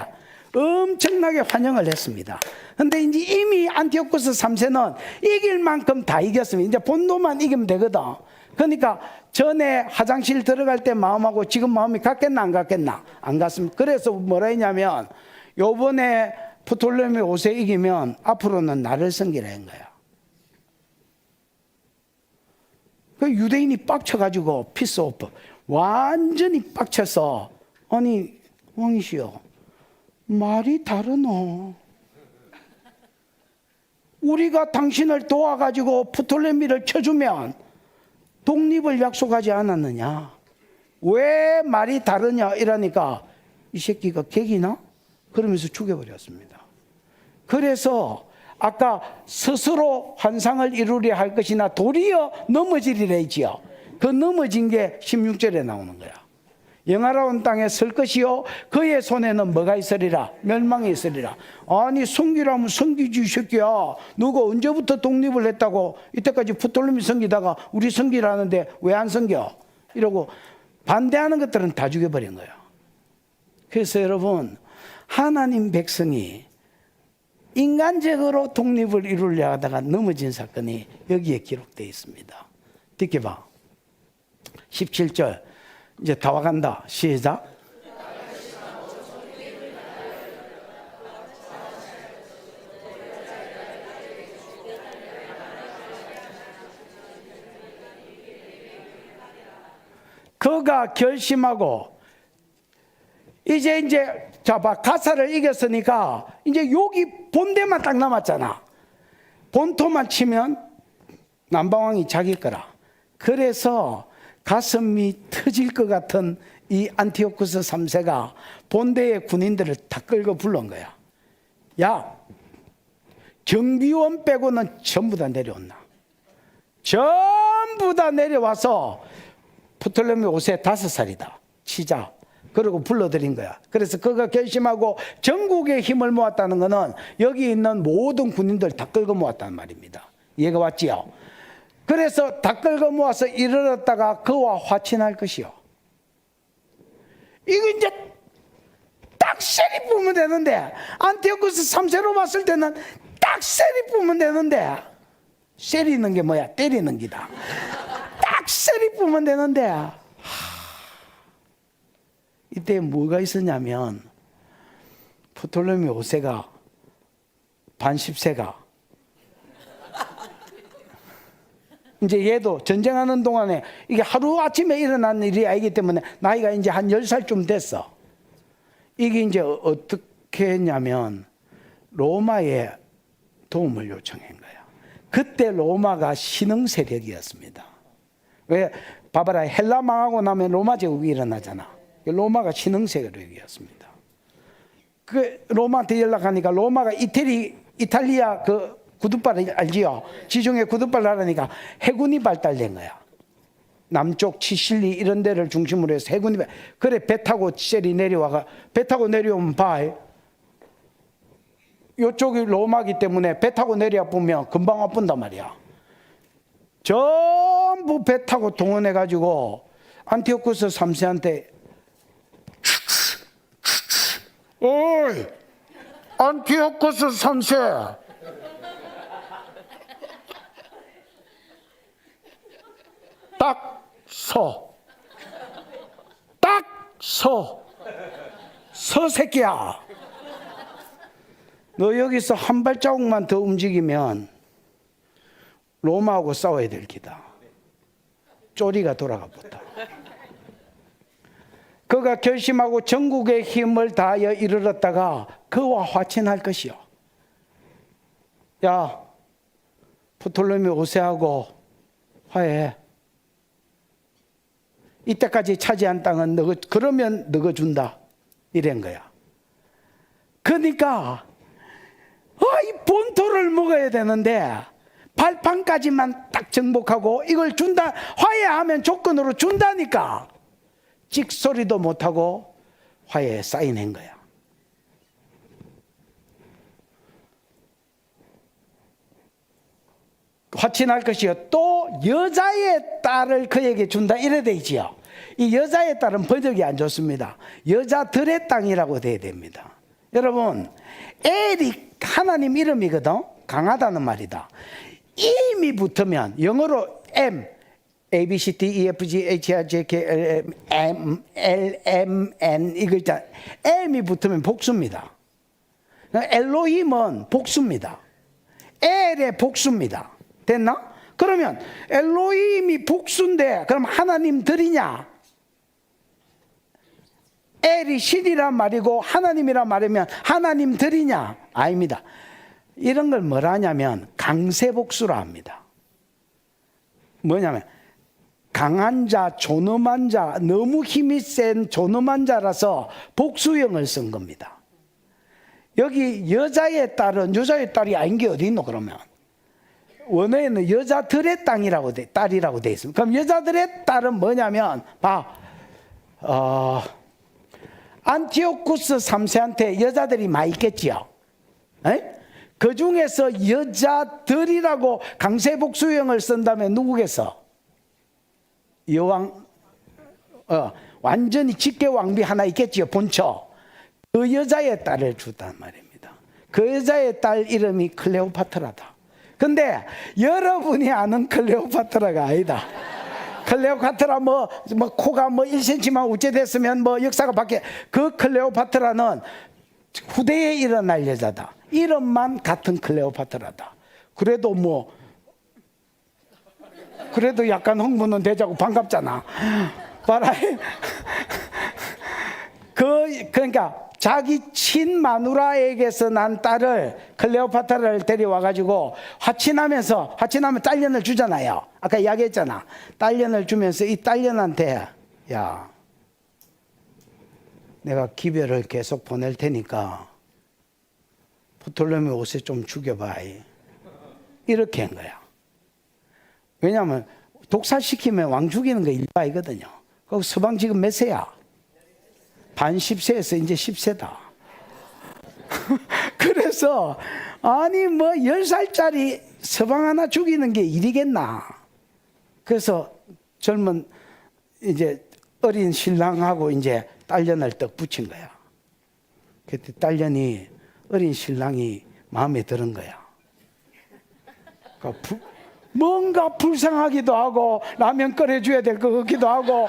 엄청나게 환영을 했습니다. 근데 이제 이미 안티오쿠스 3세는 이길 만큼 다 이겼습니다. 이제 본도만 이기면 되거든. 그러니까 전에 화장실 들어갈 때 마음하고 지금 마음이 같겠나 안 같겠나? 안 같습니다. 그래서 뭐라 했냐면 요번에 프톨레미 5세 이기면 앞으로는 나를 섬기라 한 거야. 그 유대인이 빡쳐가지고 피스 오프 완전히 빡쳐서 아니 왕이시여 말이 다르노. 우리가 당신을 도와가지고 프톨레미를 쳐주면 독립을 약속하지 않았느냐. 왜 말이 다르냐 이러니까 이 새끼가 객이나? 그러면서 죽여버렸습니다. 그래서 아까 스스로 환상을 이루려 할 것이나 도리어 넘어지리라 했지요. 그 넘어진 게 16절에 나오는 거야. 영화로운 땅에 설 것이요 그의 손에는 뭐가 있으리라? 멸망이 있으리라. 아니 성기라면 성기지 이 새끼야. 너가 언제부터 독립을 했다고 이때까지 프톨레미 성기다가 우리 성기라는데 왜 안 성겨? 이러고 반대하는 것들은 다 죽여버린 거야. 그래서 여러분 하나님 백성이 인간적으로 독립을 이루려 하다가 넘어진 사건이 여기에 기록되어 있습니다. 듣게 봐. 17절 이제 다 와간다. 시작. 그가 결심하고 이제 자 봐 가사를 이겼으니까 이제 여기 본대만 딱 남았잖아. 본토만 치면 남방왕이 자기 거라. 그래서 가슴이 터질 것 같은 이 안티오쿠스 3세가 본대의 군인들을 다 끌고 불러온 거야. 야, 경비원 빼고는 전부 다 내려온나. 전부 다 내려와서 프톨레미 5세 5살이다. 치자. 그러고 불러들인 거야. 그래서 그가 결심하고 전국의 힘을 모았다는 것은 여기 있는 모든 군인들 다 끌고 모았다는 말입니다. 이해가 왔지요? 그래서 다 끌고 모아서 이르렀다가 그와 화친할 것이요. 이거 이제 딱 세리 보면 되는데 안티오쿠스 3세로 봤을 때는 딱 세리 보면 되는데 세리는 게 뭐야? 때리는 기다. 딱 세리 보면 되는데 이때 뭐가 있었냐면 프톨레미 5세가 반십세가 이제 얘도 전쟁하는 동안에 이게 하루아침에 일어난 일이 아니기 때문에 나이가 이제 한 10살쯤 됐어. 이게 이제 어떻게 했냐면 로마에 도움을 요청한 거야. 그때 로마가 신흥 세력이었습니다. 왜? 봐봐라. 헬라 망하고 나면 로마 제국이 일어나잖아. 로마가 신흥 세력이었습니다. 그 로마한테 연락하니까 로마가 이탈리아 그 구두발 알지요? 지중해 구두발 나라니까 해군이 발달된 거야. 남쪽 치실리 이런 데를 중심으로 해서 해군이 그래 배 타고 셀이 내려와가 배 타고 내려오면 봐. 이쪽이 로마기 때문에 배 타고 내려와 보면 금방 와본단 말이야. 전부 배 타고 동원해 가지고 안티오쿠스 3세한테 어이 안티오쿠스 3세 딱 서 새끼야. 너 여기서 한 발자국만 더 움직이면 로마하고 싸워야 될 기다. 쪼리가 돌아가 보다. 그가 결심하고 전국의 힘을 다하여 이르렀다가 그와 화친할 것이요. 야, 프톨레미 5세하고 화해해. 이때까지 차지한 땅은 너가 그러면 너가 준다. 이런 거야. 그러니까 이 본토를 먹어야 되는데 발판까지만 딱 정복하고 이걸 준다. 화해하면 조건으로 준다니까. 찍소리도 못하고 화해에 사인한 거야. 화친할 것이요. 또 여자의 딸을 그에게 준다. 이래 돼 있지요. 이 여자의 딸은 번역이 안 좋습니다. 여자들의 땅이라고 돼야 됩니다. 여러분, 엘이 하나님 이름이거든. 강하다는 말이다. 이미 붙으면 영어로 M, A, B, C, D, E, F, G, H, I, J, K, L, M, L, M, N 이거 있잖아. M이 붙으면 복수입니다. 엘로힘은 복수입니다. 엘의 복수입니다. 됐나? 그러면 엘로힘이 복수인데 그럼 하나님들이냐? 엘이 신이란 말이고 하나님이란 말이면 하나님들이냐? 아닙니다. 이런 걸 뭐라 하냐면 강세복수라 합니다. 뭐냐면 강한 자, 존엄한 자, 너무 힘이 센 존엄한 자라서 복수형을 쓴 겁니다. 여기 여자의 딸은 여자의 딸이 아닌 게 어디 있노 그러면? 원어에는 여자들의 딸이라고 돼 있습니다. 그럼 여자들의 딸은 뭐냐면 안티오쿠스 3세한테 여자들이 많이 있겠지요. 그 중에서 여자들이라고 강세복수형을 쓴다면 누구겠어? 여왕, 완전히 직계왕비 하나 있겠지요, 본처. 그 여자의 딸을 주단 말입니다. 그 여자의 딸 이름이 클레오파트라다. 근데 여러분이 아는 클레오파트라가 아니다. 클레오파트라 코가 1cm만 우째됐으면 역사가 바뀌어. 그 클레오파트라는 후대에 일어날 여자다. 이름만 같은 클레오파트라다. 그래도 약간 흥분은 되자고 반갑잖아. 봐라. 그러니까 자기 친마누라에게서 난 딸을 클레오파트라를 데려와가지고 화친하면 딸년을 주잖아요. 아까 이야기했잖아. 딸년을 주면서 이 딸년한테 야, 내가 기별을 계속 보낼 테니까 프톨레미 5세 좀 죽여봐. 이렇게 한 거야. 왜냐하면 독살시키면 왕 죽이는 거 일바이거든요. 그 서방 지금 몇 세야? 반 10세에서 이제 10세다. 그래서 아니 10살짜리 서방 하나 죽이는 게 일이겠나. 그래서 젊은 이제 어린 신랑하고 이제 딸년을 떡 붙인 거야. 그때 딸년이 어린 신랑이 마음에 드는 거야. 그러니까 뭔가 불쌍하기도 하고 라면 끓여줘야 될 것 같기도 하고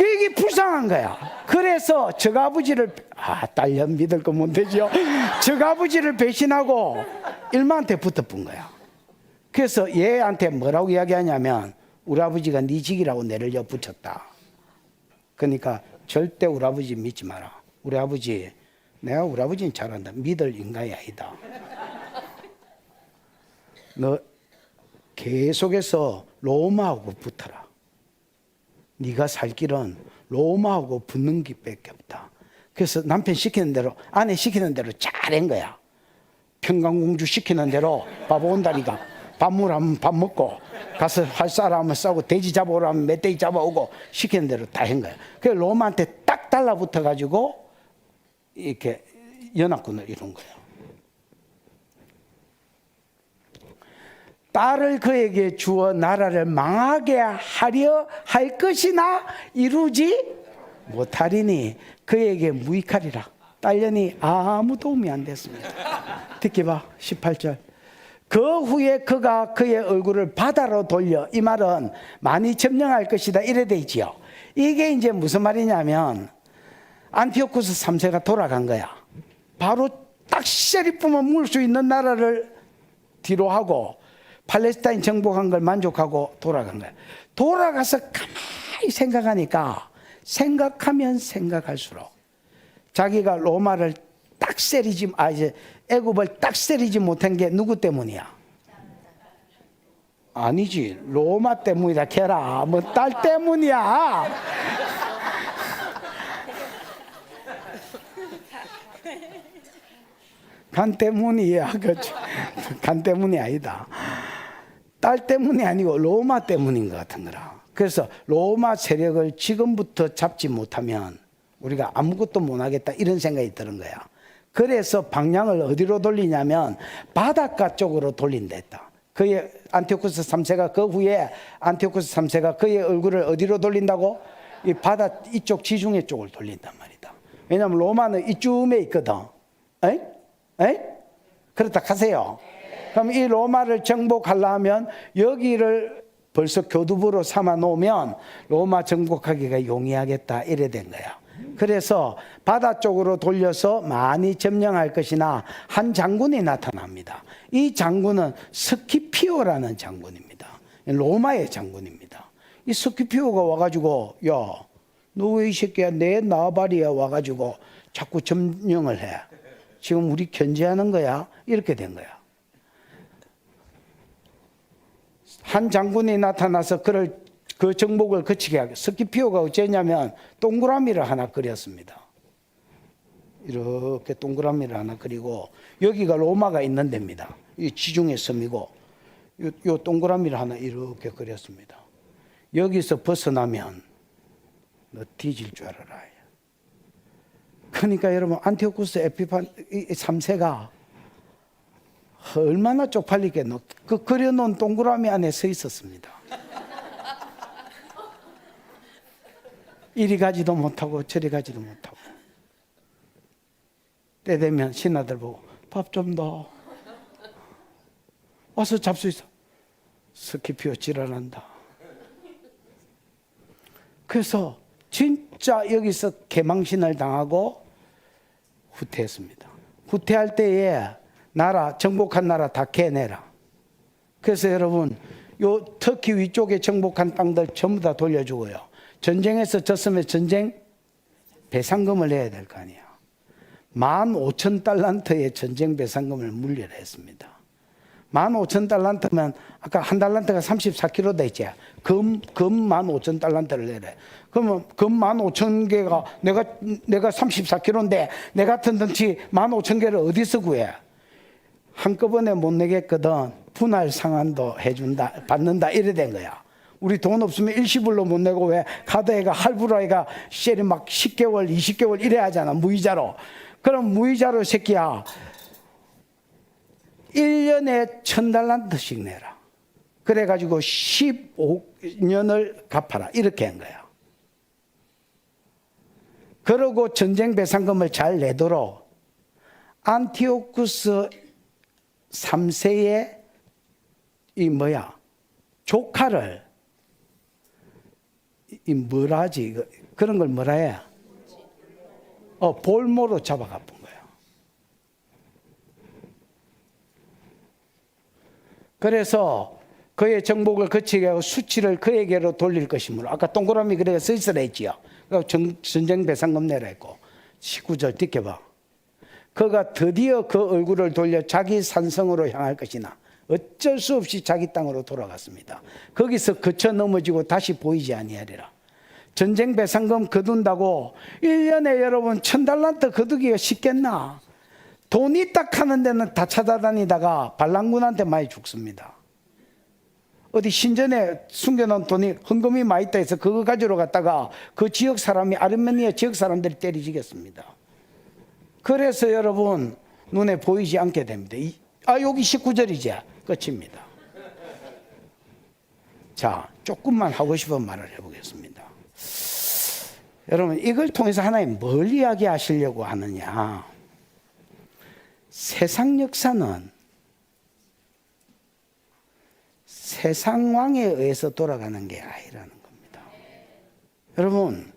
이게 불쌍한 거야. 그래서 적아버지를 딸년 믿을 거 못 되죠. 적아버지를 배신하고 일마한테 붙어본 거야. 그래서 얘한테 뭐라고 이야기하냐면 우리 아버지가 네 직이라고 내를 엿붙였다. 그러니까 절대 우리 아버지 믿지 마라. 내가 우리 아버지는 잘한다. 믿을 인간이 아니다. 너 계속해서 로마하고 붙어라. 네가 살 길은 로마하고 붙는 길밖에 없다. 그래서 남편 시키는 대로, 아내 시키는 대로 잘한 거야. 평강공주 시키는 대로 밥 온다니까 밥 먹으면 밥 먹고 가서 활 쏴라면 쏴고 돼지 잡아오라면 멧돼지 잡아오고 시키는 대로 다 한 거야. 그래서 로마한테 딱 달라붙어 가지고 이렇게 연합군을 이룬 거예요. 딸을 그에게 주어 나라를 망하게 하려 할 것이나 이루지 못하리니 그에게 무익하리라. 딸년이 아무 도움이 안 됐습니다. 듣기 봐. 18절. 그 후에 그가 그의 얼굴을 바다로 돌려, 이 말은 많이 점령할 것이다 이래 돼 있지요. 이게 이제 무슨 말이냐면 안티오쿠스 3세가 돌아간 거야. 바로 딱 셰리프만 물 수 있는 나라를 뒤로 하고 팔레스타인 정복한 걸 만족하고 돌아간 거야. 돌아가서 가만히 생각하니까 생각하면 생각할수록 자기가 로마를 딱 애굽을 딱 세리지 못한 게 누구 때문이야? 아니지. 로마 때문이다 캐라. 딸 때문이야. 간 때문이야. 그렇죠. 간 때문이 아니다. 딸 때문이 아니고 로마 때문인 것 같은 거라. 그래서 로마 세력을 지금부터 잡지 못하면 우리가 아무것도 못하겠다 이런 생각이 드는 거야. 그래서 방향을 어디로 돌리냐면 바닷가 쪽으로 돌린다 했다. 그의 안티오쿠스 3세가 그 후에 안티오쿠스 3세가 그의 얼굴을 어디로 돌린다고? 이 바다 이쪽 지중해 쪽을 돌린단 말이다. 왜냐하면 로마는 이쯤에 있거든. 그렇다 하세요. 그럼 이 로마를 정복하려면 여기를 벌써 교두보로 삼아 놓으면 로마 정복하기가 용이하겠다 이래 된 거야. 그래서 바다 쪽으로 돌려서 많이 점령할 것이나 한 장군이 나타납니다. 이 장군은 스키피오라는 장군입니다. 로마의 장군입니다. 이 스키피오가 와가지고 야, 너 왜 이 새끼야 내 나발이야 와가지고 자꾸 점령을 해. 지금 우리 견제하는 거야? 이렇게 된 거야. 한 장군이 나타나서 그 정복을 거치게 하게. 스키피오가 어쨌냐면 동그라미를 하나 그렸습니다. 이렇게 동그라미를 하나 그리고 여기가 로마가 있는 데입니다. 이 지중해 섬이고 요 동그라미를 하나 이렇게 그렸습니다. 여기서 벗어나면 너 뒤질 줄 알아라. 그러니까 여러분 안티오쿠스 에피판 3세가 얼마나 쪽팔리겠노. 그 그려놓은 동그라미 안에 서 있었습니다. 이리 가지도 못하고 저리 가지도 못하고. 때 되면 신하들 보고 밥 좀 더 와서 잡수 있어. 스키피오 지랄한다. 그래서 진짜 여기서 개망신을 당하고 후퇴했습니다. 후퇴할 때에 나라 정복한 나라 다 캐내라. 그래서 여러분 요 터키 위쪽에 정복한 땅들 전부 다 돌려주고요. 전쟁에서 졌으면 전쟁 배상금을 내야 될 거 아니야. 15,000달란트의 전쟁 배상금을 물려라 했습니다. 15,000달란트면 아까 한 달란트가 34kg 되지. 금 15,000달란트를 내래. 그러면 금 15,000개가 내가 34kg인데 내 같은 덩치 15,000개를 어디서 구해? 한꺼번에 못 내겠거든. 분할 상환도 해준다, 받는다 이래 된 거야. 우리 돈 없으면 일시불로 못 내고 왜 카드에가 할부로 해가 셀이 막 10개월, 20개월 이래 하잖아. 무이자로. 그럼 무이자로 새끼야 1년에 1,000달란트씩 내라. 그래가지고 15년을 갚아라. 이렇게 한 거야. 그러고 전쟁 배상금을 잘 내도록 안티오쿠스 3세의 조카를 뭐라 하지? 그런 걸 뭐라 해? 볼모로 잡아가 본 거예요. 그래서 그의 정복을 거치게 하고 수치를 그에게로 돌릴 것이므로 아까 동그라미 그래가 써 있으라 했지요. 전쟁 배상금 내라 했고 19절 뒷겨봐. 그가 드디어 그 얼굴을 돌려 자기 산성으로 향할 것이나 어쩔 수 없이 자기 땅으로 돌아갔습니다. 거기서 거쳐 넘어지고 다시 보이지 아니하리라. 전쟁 배상금 거둔다고 1년에 여러분 1,000달란트 거두기가 쉽겠나? 돈이 딱 하는 데는 다 찾아다니다가 반란군한테 많이 죽습니다. 어디 신전에 숨겨놓은 돈이 헌금이 많이 있다 해서 그거 가지러 갔다가 그 지역 사람이 아르메니아 지역 사람들이 때리지겠습니다. 그래서 여러분 눈에 보이지 않게 됩니다. 여기 19절이지 끝입니다. 자, 조금만 하고 싶은 말을 해보겠습니다. 여러분 이걸 통해서 하나님 뭘 이야기하시려고 하느냐. 세상 역사는 세상 왕에 의해서 돌아가는 게 아니라는 겁니다. 여러분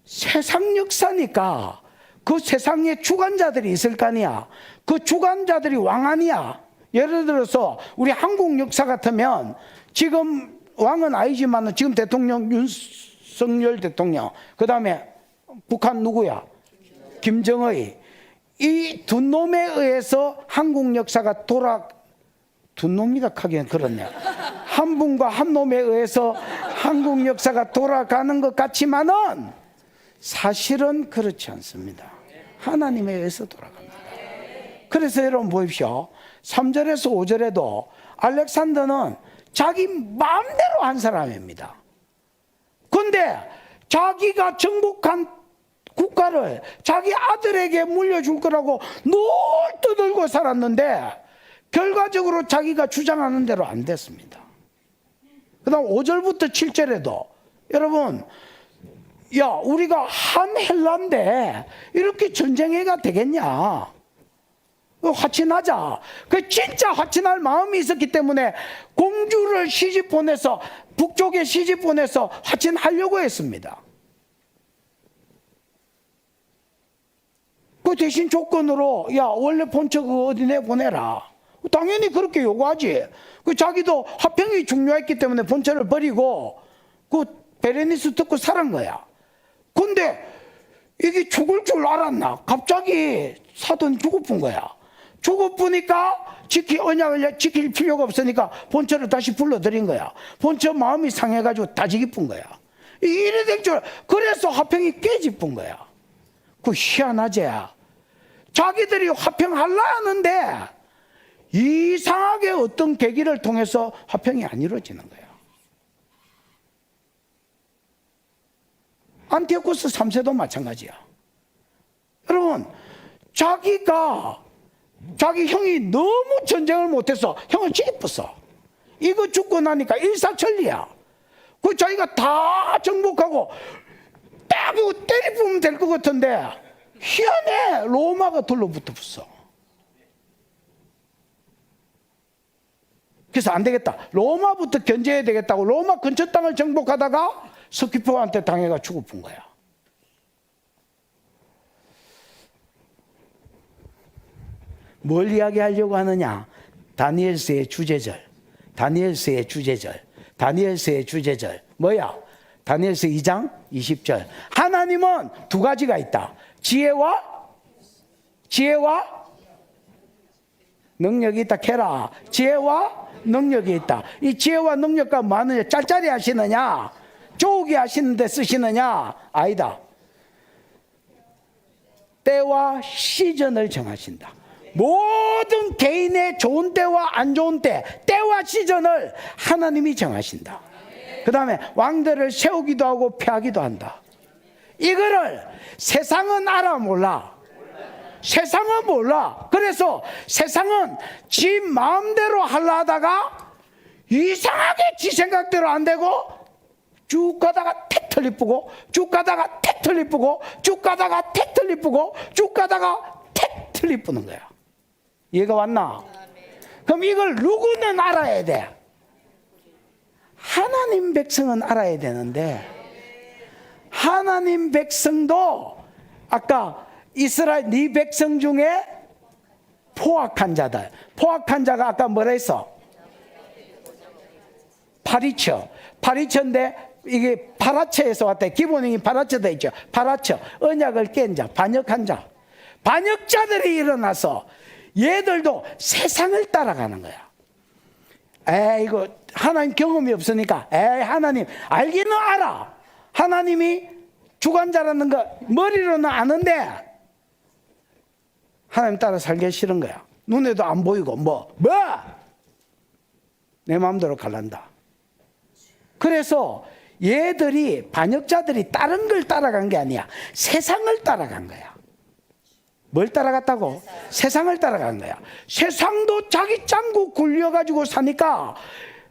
세상 역사니까 그 세상에 주관자들이 있을 거 아니야. 그 주관자들이 왕 아니야. 예를 들어서 우리 한국 역사 같으면 지금 왕은 아니지만 지금 대통령 윤석열 대통령, 그 다음에 북한 누구야? 김정의. 이 두 놈에 의해서 한국 역사가 두 놈이라 하기엔 그렇네. 한 분과 한 놈에 의해서 한국 역사가 돌아가는 것 같지만은 사실은 그렇지 않습니다. 하나님에 의해서 돌아갑니다. 그래서 여러분 보십시오. 3절에서 5절에도 알렉산더는 자기 마음대로 한 사람입니다. 근데 자기가 정복한 국가를 자기 아들에게 물려줄 거라고 늘 떠들고 살았는데 결과적으로 자기가 주장하는 대로 안 됐습니다. 그 다음 5절부터 7절에도 여러분 우리가 한 헬라인데 이렇게 전쟁해가 되겠냐. 화친하자. 그 진짜 화친할 마음이 있었기 때문에 공주를 시집 보내서 북쪽에 시집 보내서 화친하려고 했습니다. 그 대신 조건으로 원래 본처 그 어디 내보내라. 당연히 그렇게 요구하지. 그 자기도 화평이 중요했기 때문에 본처를 버리고 그 베레니스 듣고 살은 거야. 근데 이게 죽을 줄 알았나? 갑자기 사돈이 죽어본 거야. 죽어보니까 언약을 지킬 필요가 없으니까 본처를 다시 불러들인 거야. 본처 마음이 상해가지고 다지기뿐 거야. 이래 될 줄, 그래서 화평이 깨집은 거야. 그 희한하지. 자기들이 화평하려 하는데 이상하게 어떤 계기를 통해서 화평이 안 이루어지는 거야. 안티오코스 3세도 마찬가지야. 여러분, 자기 형이 너무 전쟁을 못해서 형을 찌뿌어. 이거 죽고 나니까 일사천리야. 그 자기가 다 정복하고 딱 이거 때리부으면 될 것 같은데 희한해. 로마가 둘러붙어. 그래서 안 되겠다. 로마부터 견제해야 되겠다고 로마 근처 땅을 정복하다가 스키포한테 당해가 죽어본 거야. 뭘 이야기하려고 하느냐? 다니엘서의 주제절. 뭐야? 다니엘서 2장 20절. 하나님은 두 가지가 있다. 지혜와 능력이 있다. 캐라. 지혜와 능력이 있다. 이 지혜와 능력과 뭐하느냐? 짤짤이 하시느냐? 쪼개 하시는데 쓰시느냐? 아니다. 때와 시즌을 정하신다. 모든 개인의 좋은 때와 안 좋은 때와 시즌을 하나님이 정하신다. 그 다음에 왕들을 세우기도 하고 폐하기도 한다. 이거를 세상은 알아 몰라? 세상은 몰라. 그래서 세상은 지 마음대로 하려 하다가 이상하게 지 생각대로 안 되고 쭉 가다가 택 틀리쁘고 쭉 가다가 택 틀리쁘고 쭉 가다가 택 틀리쁘고 쭉 가다가 택 틀리쁘는 거야. 이해가 왔나? 그럼 이걸 누구는 알아야 돼? 하나님 백성은 알아야 되는데 하나님 백성도 아까 이스라엘 네 백성 중에 포악한 자들. 포악한 자가 아까 뭐라 했어? 파리처인데 이게 파라처에서 왔다. 기본이 파라처도 있죠. 파라처, 언약을 깬 자, 반역한 자. 반역자들이 일어나서 얘들도 세상을 따라가는 거야. 이거 하나님 경험이 없으니까 하나님 알기는 알아. 하나님이 주관자라는 거 머리로는 아는데 하나님 따라 살기 싫은 거야. 눈에도 안 보이고 내 마음대로 갈란다. 그래서 얘들이 반역자들이 다른 걸 따라간 게 아니야. 세상을 따라간 거야. 뭘 따라갔다고? 세상을 따라간 거야. 세상도 자기 짱구 굴려가지고 사니까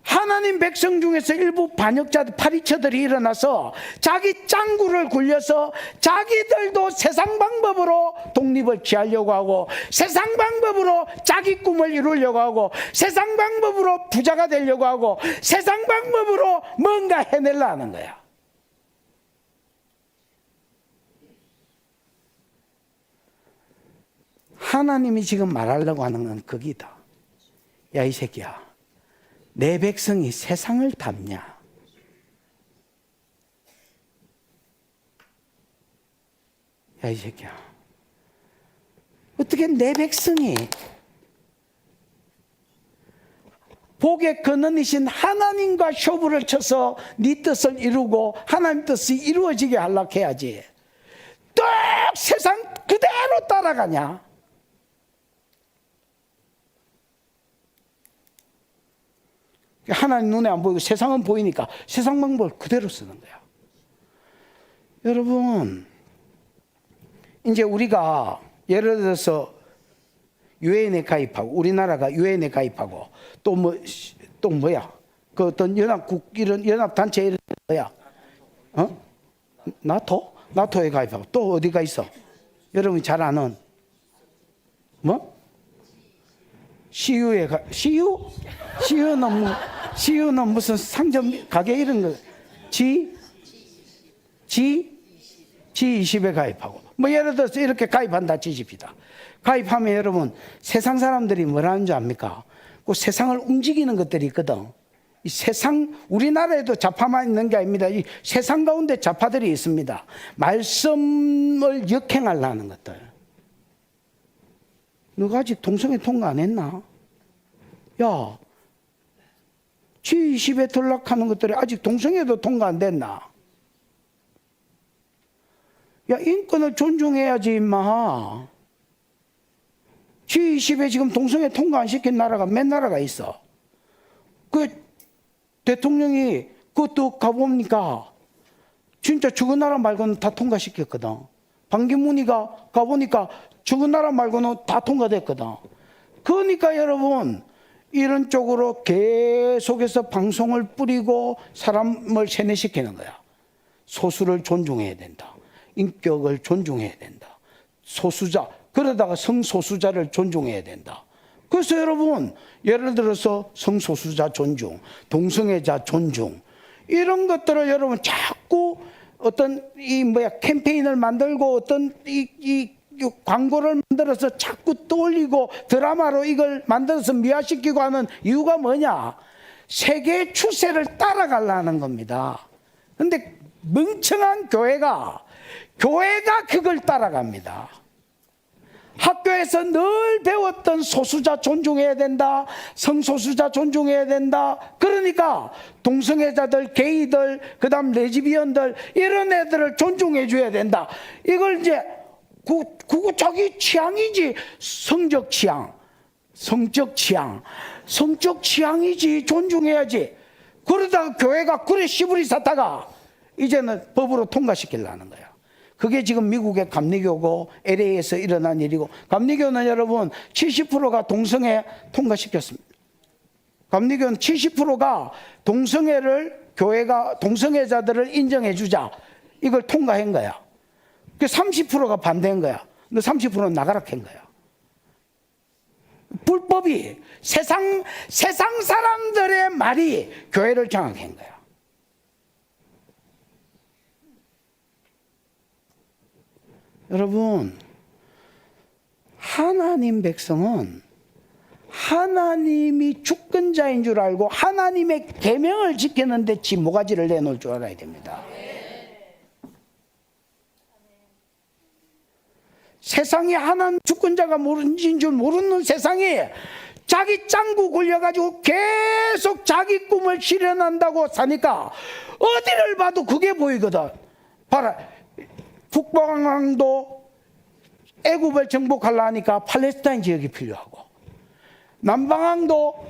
하나님 백성 중에서 일부 반역자들, 파리처들이 일어나서 자기 짱구를 굴려서 자기들도 세상 방법으로 독립을 취하려고 하고 세상 방법으로 자기 꿈을 이루려고 하고 세상 방법으로 부자가 되려고 하고 세상 방법으로 뭔가 해내려 하는 거야. 하나님이 지금 말하려고 하는 건 거기다. 야, 이 새끼야. 내 백성이 세상을 닮냐? 야, 이 새끼야. 어떻게 내 백성이 복의 근원이신 하나님과 쇼부를 쳐서 네 뜻을 이루고 하나님 뜻이 이루어지게 하려고 해야지. 또 세상 그대로 따라가냐? 하나님 눈에 안 보이고 세상은 보이니까 세상 방법을 그대로 쓰는 거야. 여러분, 이제 우리가 예를 들어서 유엔에 가입하고 우리나라가 유엔에 가입하고 또 뭐야? 그 어떤 연합국 이런 연합단체 이런 뭐야? 나토에 가입하고 또 어디가 있어? 여러분이 잘 아는 CU는 무슨 상점 가게 이런 거 G20에 가입하고 뭐 예를 들어서 이렇게 가입한다 치십시다. 가입하면 여러분 세상 사람들이 뭐라는 줄 압니까? 그 세상을 움직이는 것들이 있거든. 이 세상 우리나라에도 좌파만 있는 게 아닙니다. 이 세상 가운데 좌파들이 있습니다. 말씀을 역행하려는 것들. 너가 아직 동성애 통과 안 했나? 야, G20에 들락하는 것들이 아직 동성애도 통과 안 됐나? 야, 인권을 존중해야지, 임마. G20에 지금 동성애 통과 안 시킨 나라가 몇 나라가 있어? 그 대통령이 그것도 가보니까 진짜 죽은 나라 말고는 다 통과시켰거든. 반기문이가 가보니까 죽은 나라 말고는 다 통과됐거든. 그러니까 여러분, 이런 쪽으로 계속해서 방송을 뿌리고 사람을 세뇌시키는 거야. 소수를 존중해야 된다. 인격을 존중해야 된다. 소수자, 그러다가 성소수자를 존중해야 된다. 그래서 여러분, 예를 들어서 성소수자 존중, 동성애자 존중, 이런 것들을 여러분 자꾸 어떤 캠페인을 만들고 어떤 이 광고를 만들어서 자꾸 떠올리고 드라마로 이걸 만들어서 미화시키고 하는 이유가 뭐냐? 세계 추세를 따라가려는 겁니다. 근데 멍청한 교회가 그걸 따라갑니다. 학교에서 늘 배웠던 소수자 존중해야 된다, 성소수자 존중해야 된다. 그러니까 동성애자들, 게이들, 그다음 레즈비언들 이런 애들을 존중해 줘야 된다. 이걸 이제 그거 자기 취향이지. 성적 취향, 성적 취향이지. 존중해야지. 그러다가 교회가 그래 씨부리 쌌다가 이제는 법으로 통과시키려는 거야. 그게 지금 미국의 감리교고 LA에서 일어난 일이고, 감리교는 여러분 70%가 동성애 통과시켰습니다. 감리교는 70%가 동성애를 교회가 동성애자들을 인정해 주자 이걸 통과한 거야. 그 30%가 반대한 거야. 근데 30%는 나가라 한 거야. 불법이 세상 사람들의 말이 교회를 장악한 거야. 여러분, 하나님 백성은 하나님이 주권자인 줄 알고 하나님의 계명을 지키는데 지 모가지를 내놓을 줄 알아야 됩니다. 세상이 하나님 주권자가 뭔진 줄 모르는 세상에 자기 짱구 굴려가지고 계속 자기 꿈을 실현한다고 사니까 어디를 봐도 그게 보이거든. 봐라, 북방왕도 애굽을 정복하려 하니까 팔레스타인 지역이 필요하고, 남방왕도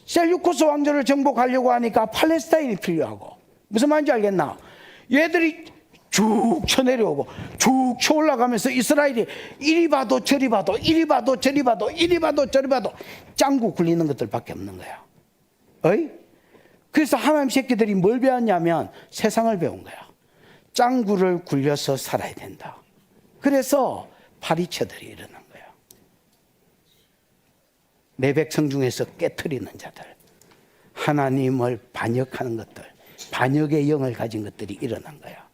셀루쿠스 왕조를 정복하려고 하니까 팔레스타인이 필요하고. 무슨 말인지 알겠나? 얘들이 쭉 쳐내려오고 쭉 쳐올라가면서 이스라엘이 이리 봐도 저리 봐도 이리 봐도 저리 봐도 이리 봐도 저리 봐도 짱구 굴리는 것들밖에 없는 거야. 어이? 그래서 하나님 새끼들이 뭘 배웠냐면 세상을 배운 거야. 짱구를 굴려서 살아야 된다. 그래서 파리처들이 일어난 거야. 내 백성 중에서 깨트리는 자들, 하나님을 반역하는 것들, 반역의 영을 가진 것들이 일어난 거야.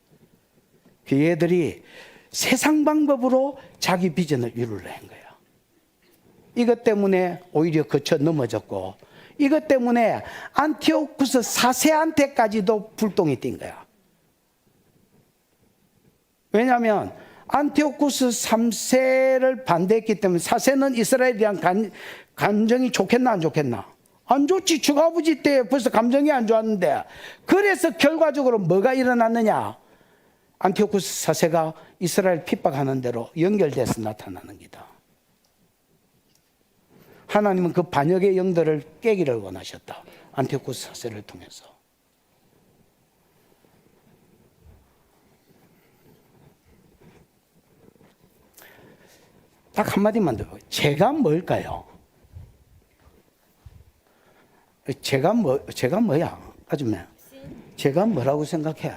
그 얘들이 세상 방법으로 자기 비전을 이루려 한 거야. 이것 때문에 오히려 거쳐 넘어졌고, 이것 때문에 안티오쿠스 4세한테까지도 불똥이 뛴 거야. 왜냐하면 안티오쿠스 3세를 반대했기 때문에 4세는 이스라엘에 대한 감정이 좋겠나 안 좋겠나? 안 좋지. 주아버지 때 벌써 감정이 안 좋았는데. 그래서 결과적으로 뭐가 일어났느냐? 안티오쿠스 4세가 이스라엘 핍박하는 대로 연결돼서 나타나는 기다. 하나님은 그 반역의 영들을 깨기를 원하셨다. 안티오쿠스 4세를 통해서. 딱 한마디만 더. 제가 뭘까요? 제가 뭐야? 아줌마. 제가 뭐라고 생각해?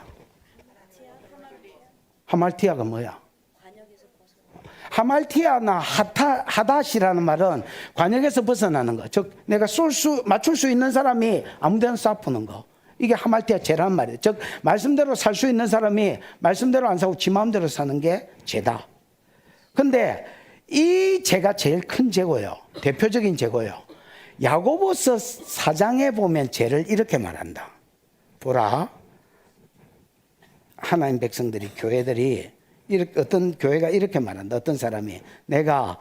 하말티아가 뭐야? 하말티아나 하닷이라는 말은 관역에서 벗어나는 거. 즉 내가 맞출 수 있는 사람이 아무 데나 쏴푸는 거. 이게 하말티아 죄란 말이에요. 즉 말씀대로 살 수 있는 사람이 말씀대로 안 사고 지 마음대로 사는 게 죄다. 근데 이 죄가 제일 큰 죄고요. 대표적인 죄고요. 야고보서 4장에 보면 죄를 이렇게 말한다. 보라, 하나님 백성들이, 교회들이, 어떤 교회가 이렇게 말한다. 어떤 사람이, 내가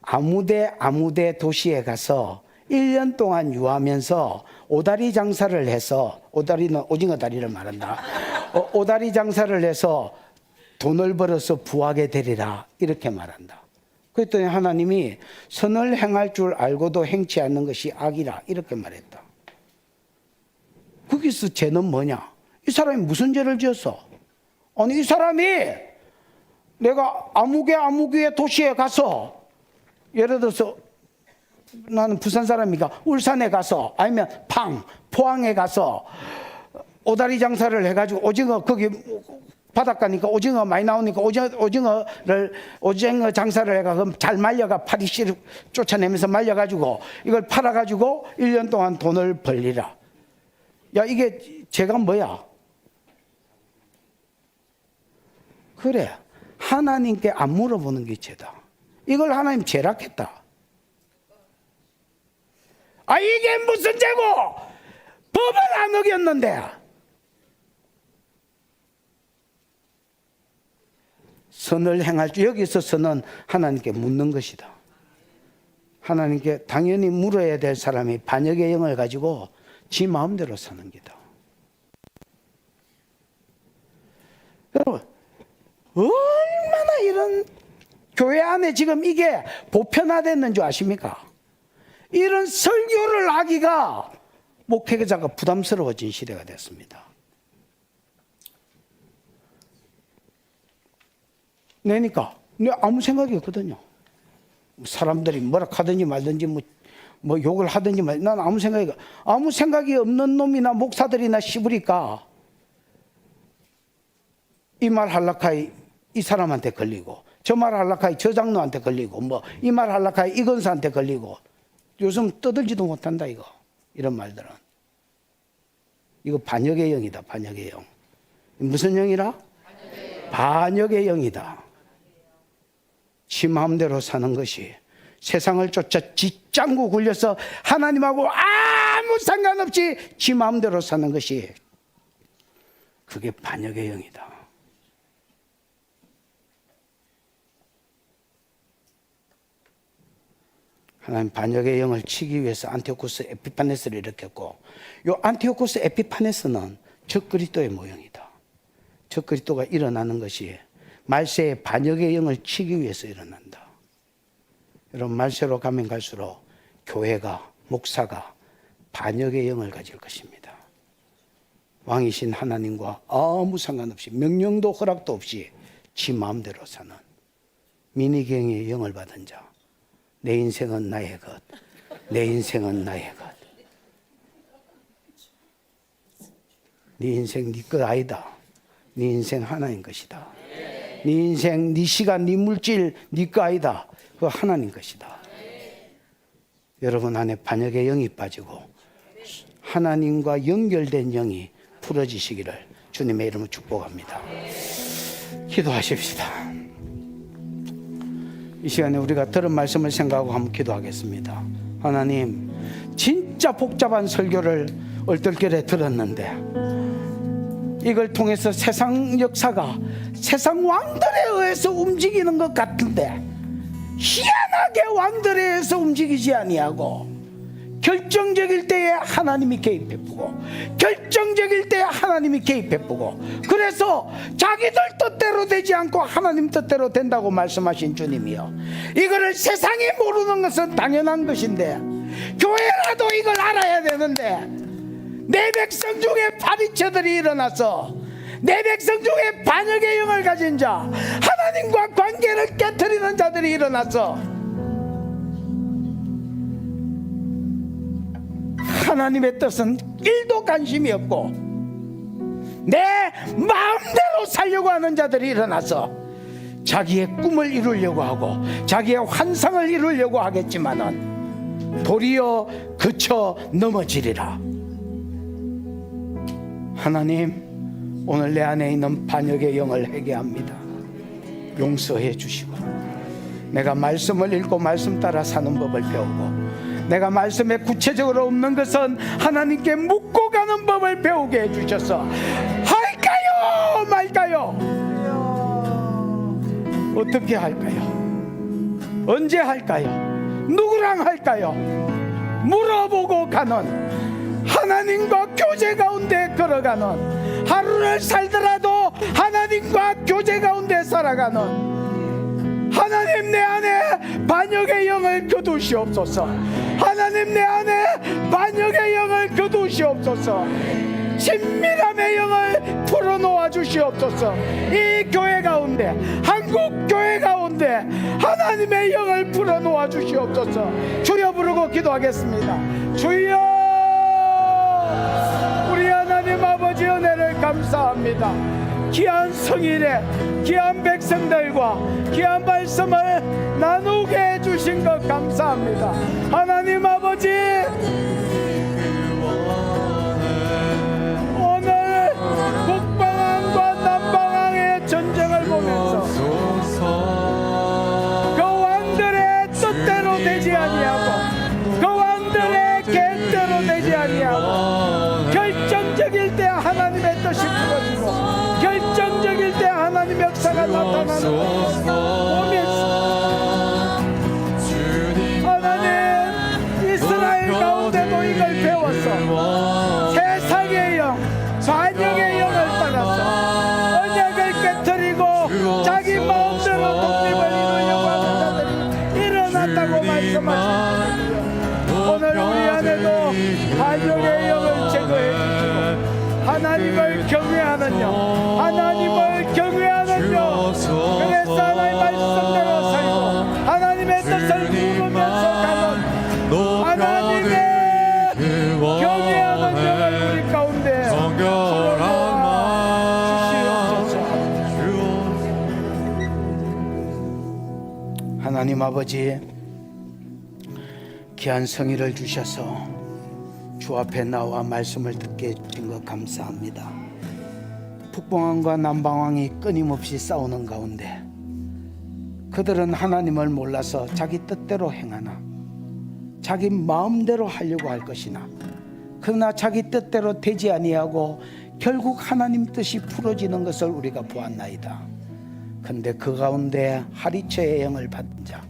아무데 도시에 가서 1년 동안 유하면서 오다리 장사를 해서, 오다리는 오징어 다리를 말한다. 오다리 장사를 해서 돈을 벌어서 부하게 되리라, 이렇게 말한다. 그랬더니 하나님이 선을 행할 줄 알고도 행치 않는 것이 악이라, 이렇게 말했다. 거기서 죄는 뭐냐? 이 사람이 무슨 죄를 지었어? 아니, 이 사람이 내가 아무개 도시에 가서, 예를 들어서 나는 부산 사람이니까 울산에 가서, 아니면 포항에 가서 오다리 장사를 해가지고 오징어, 거기 바닷가니까 오징어 많이 나오니까 오징어 장사를 해가 그럼 잘 말려가 파리씨를 쫓아내면서 말려가지고 이걸 팔아가지고 1년 동안 돈을 벌리라. 야, 이게 죄가 뭐야? 그래, 하나님께 안 물어보는 게 죄다. 이걸 하나님 죄락했다. 아, 이게 무슨 죄고? 법을 안 어겼는데. 선을 행할 줄, 여기서 선은 하나님께 묻는 것이다. 하나님께 당연히 물어야 될 사람이 반역의 영을 가지고 지 마음대로 사는 기다. 여러분, 얼마나 이런 교회 안에 지금 이게 보편화됐는 줄 아십니까? 이런 설교를 하기가 목회자가 부담스러워진 시대가 됐습니다. 내니까 아무 생각이 없거든요. 사람들이 뭐라 하든지 말든지 뭐 욕을 하든지 난 아무 생각이 없는 놈이나 목사들이나 씹으니까 이 말 할라카이 이 사람한테 걸리고, 저 말 할라카이 저 장로한테 걸리고, 뭐 이 말 할라카이 이 권사한테 걸리고, 요즘 떠들지도 못한다. 이런 말들은 이거 반역의 영이다. 반역의 영. 무슨 영이라? 반역의 영이다. 지 마음대로 사는 것이, 세상을 쫓아 뒷장구 굴려서 하나님하고 아무 상관없이 지 마음대로 사는 것이, 그게 반역의 영이다. 하나님 반역의 영을 치기 위해서 안티오코스 에피파네스를 일으켰고, 이 안티오코스 에피파네스는 적그리스도의 모형이다. 적그리스도가 일어나는 것이 말세의 반역의 영을 치기 위해서 일어난다. 여러분, 말세로 가면 갈수록 교회가, 목사가 반역의 영을 가질 것입니다. 왕이신 하나님과 아무 상관없이, 명령도 허락도 없이 지 마음대로 사는 민의경의 영을 받은 자. 내 인생은 나의 것, 내 인생은 나의 것. 네 인생 네 것 아니다. 네 인생 하나님 것이다. 네 인생, 네 시간, 네 물질 네 것 아니다. 그거 하나님 것이다. 여러분 안에 반역의 영이 빠지고 하나님과 연결된 영이 풀어지시기를 주님의 이름으로 축복합니다. 기도하십시다. 이 시간에 우리가 들은 말씀을 생각하고 한번 기도하겠습니다. 하나님, 진짜 복잡한 설교를 얼떨결에 들었는데 이걸 통해서 세상 역사가 세상 왕들에 의해서 움직이는 것 같은데 희한하게 왕들에 의해서 움직이지 아니하고 결정적일 때에 하나님이 개입해보고 결정적일 때에 하나님이 개입해보고, 그래서 자기들 뜻대로 되지 않고 하나님 뜻대로 된다고 말씀하신 주님이요, 이거를 세상이 모르는 것은 당연한 것인데 교회라도 이걸 알아야 되는데, 내 백성 중에 파리새들이 일어나서 내 백성 중에 반역의 영을 가진 자, 하나님과 관계를 깨트리는 자들이 일어나서 하나님의 뜻은 1도 관심이 없고 내 마음대로 살려고 하는 자들이 일어나서 자기의 꿈을 이루려고 하고 자기의 환상을 이루려고 하겠지만은 도리어 그쳐 넘어지리라. 하나님, 오늘 내 안에 있는 반역의 영을 회개합니다. 용서해 주시고, 내가 말씀을 읽고 말씀 따라 사는 법을 배우고, 내가 말씀에 구체적으로 없는 것은 하나님께 묻고 가는 법을 배우게 해주셔서 할까요 말까요? 어떻게 할까요? 언제 할까요? 누구랑 할까요? 물어보고 가는, 하나님과 교제 가운데 걸어가는, 하루를 살더라도 하나님과 교제 가운데 살아가는, 하나님 내 안에 반역의 영을 거두시옵소서. 하나님 내 안에 반역의 영을 거두시옵소서. 친밀함의 영을 풀어놓아 주시옵소서. 이 교회 가운데, 한국 교회 가운데 하나님의 영을 풀어놓아 주시옵소서. 주여 부르고 기도하겠습니다. 주여, 우리 하나님 아버지 은혜를 감사합니다. 귀한 성일에 귀한 백성들과 귀한 말씀을 나누게 해주신 것 감사합니다. 하나님 아버지, 오늘 북방왕과 남방왕의 전쟁을 보면서 그 왕들의 뜻대로 되지 아니하고 그 왕들의 계획대로 되지 아니하고 결정적일 때 하나님의 뜻이 풀어지고 결정적일 때 하나님의 역사가 나타나는 것을 보면서 하나님, 이스라엘 가운데도 이걸 배워서 세상의 영, 반역의 영을 따라서 언약을 깨뜨리고 자기 마음대로 독립을 이루려고 하는 자들이 일어났다고 말씀하십니다. 오늘 우리 안에도 반역의 영을 제거해 주시고 하나님을 경외하는 영, 하나님을 경외하는 영, 그래서 하나님의 말씀대로 살고 하나님의 뜻을 누르면서 가는 하나님의 경외하는 영을 우리 가운데 주시옵소서. 하나님 아버지, 귀한 성의를 주셔서 주 앞에 나와 말씀을 듣게 해주신 것 감사합니다. 북방왕과 남방왕이 끊임없이 싸우는 가운데 그들은 하나님을 몰라서 자기 뜻대로 행하나 자기 마음대로 하려고 할 것이나 그러나 자기 뜻대로 되지 아니하고 결국 하나님 뜻이 풀어지는 것을 우리가 보았나이다. 그런데 그 가운데 하리처의 영을 받은 자,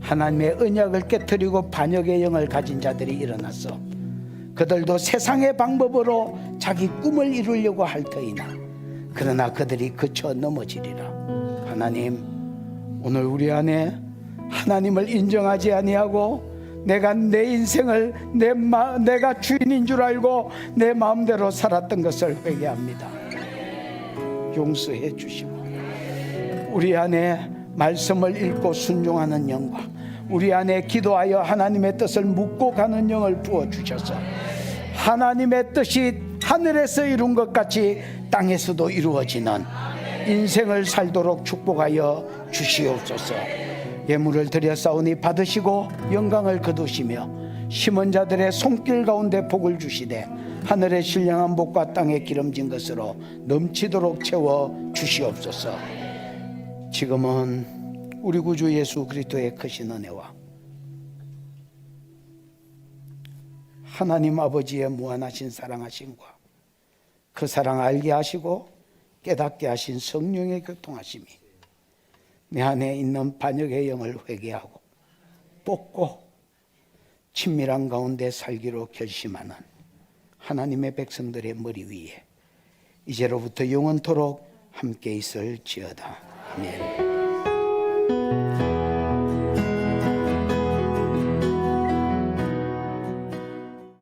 하나님의 언약을 깨뜨리고 반역의 영을 가진 자들이 일어났어 그들도 세상의 방법으로 자기 꿈을 이루려고 할 터이나 그러나 그들이 그쳐 넘어지리라. 하나님, 오늘 우리 안에 하나님을 인정하지 아니하고 내가 내 인생을 내가 주인인 줄 알고 내 마음대로 살았던 것을 회개합니다. 용서해 주시고 우리 안에 말씀을 읽고 순종하는 영과 우리 안에 기도하여 하나님의 뜻을 묻고 가는 영을 부어주셔서 하나님의 뜻이 하늘에서 이룬 것 같이 땅에서도 이루어지는 인생을 살도록 축복하여 주시옵소서. 예물을 드려 싸우니 받으시고 영광을 거두시며 심은 자들의 손길 가운데 복을 주시되 하늘의 신령한 복과 땅에 기름진 것으로 넘치도록 채워 주시옵소서. 지금은 우리 구주 예수 그리스도의 크신 은혜와 하나님 아버지의 무한하신 사랑하심과 그 사랑 알게 하시고 깨닫게 하신 성령의 교통하심이 내 안에 있는 반역의 영을 회개하고 뽑고 친밀한 가운데 살기로 결심하는 하나님의 백성들의 머리 위에 이제로부터 영원토록 함께 있을지어다. 아멘.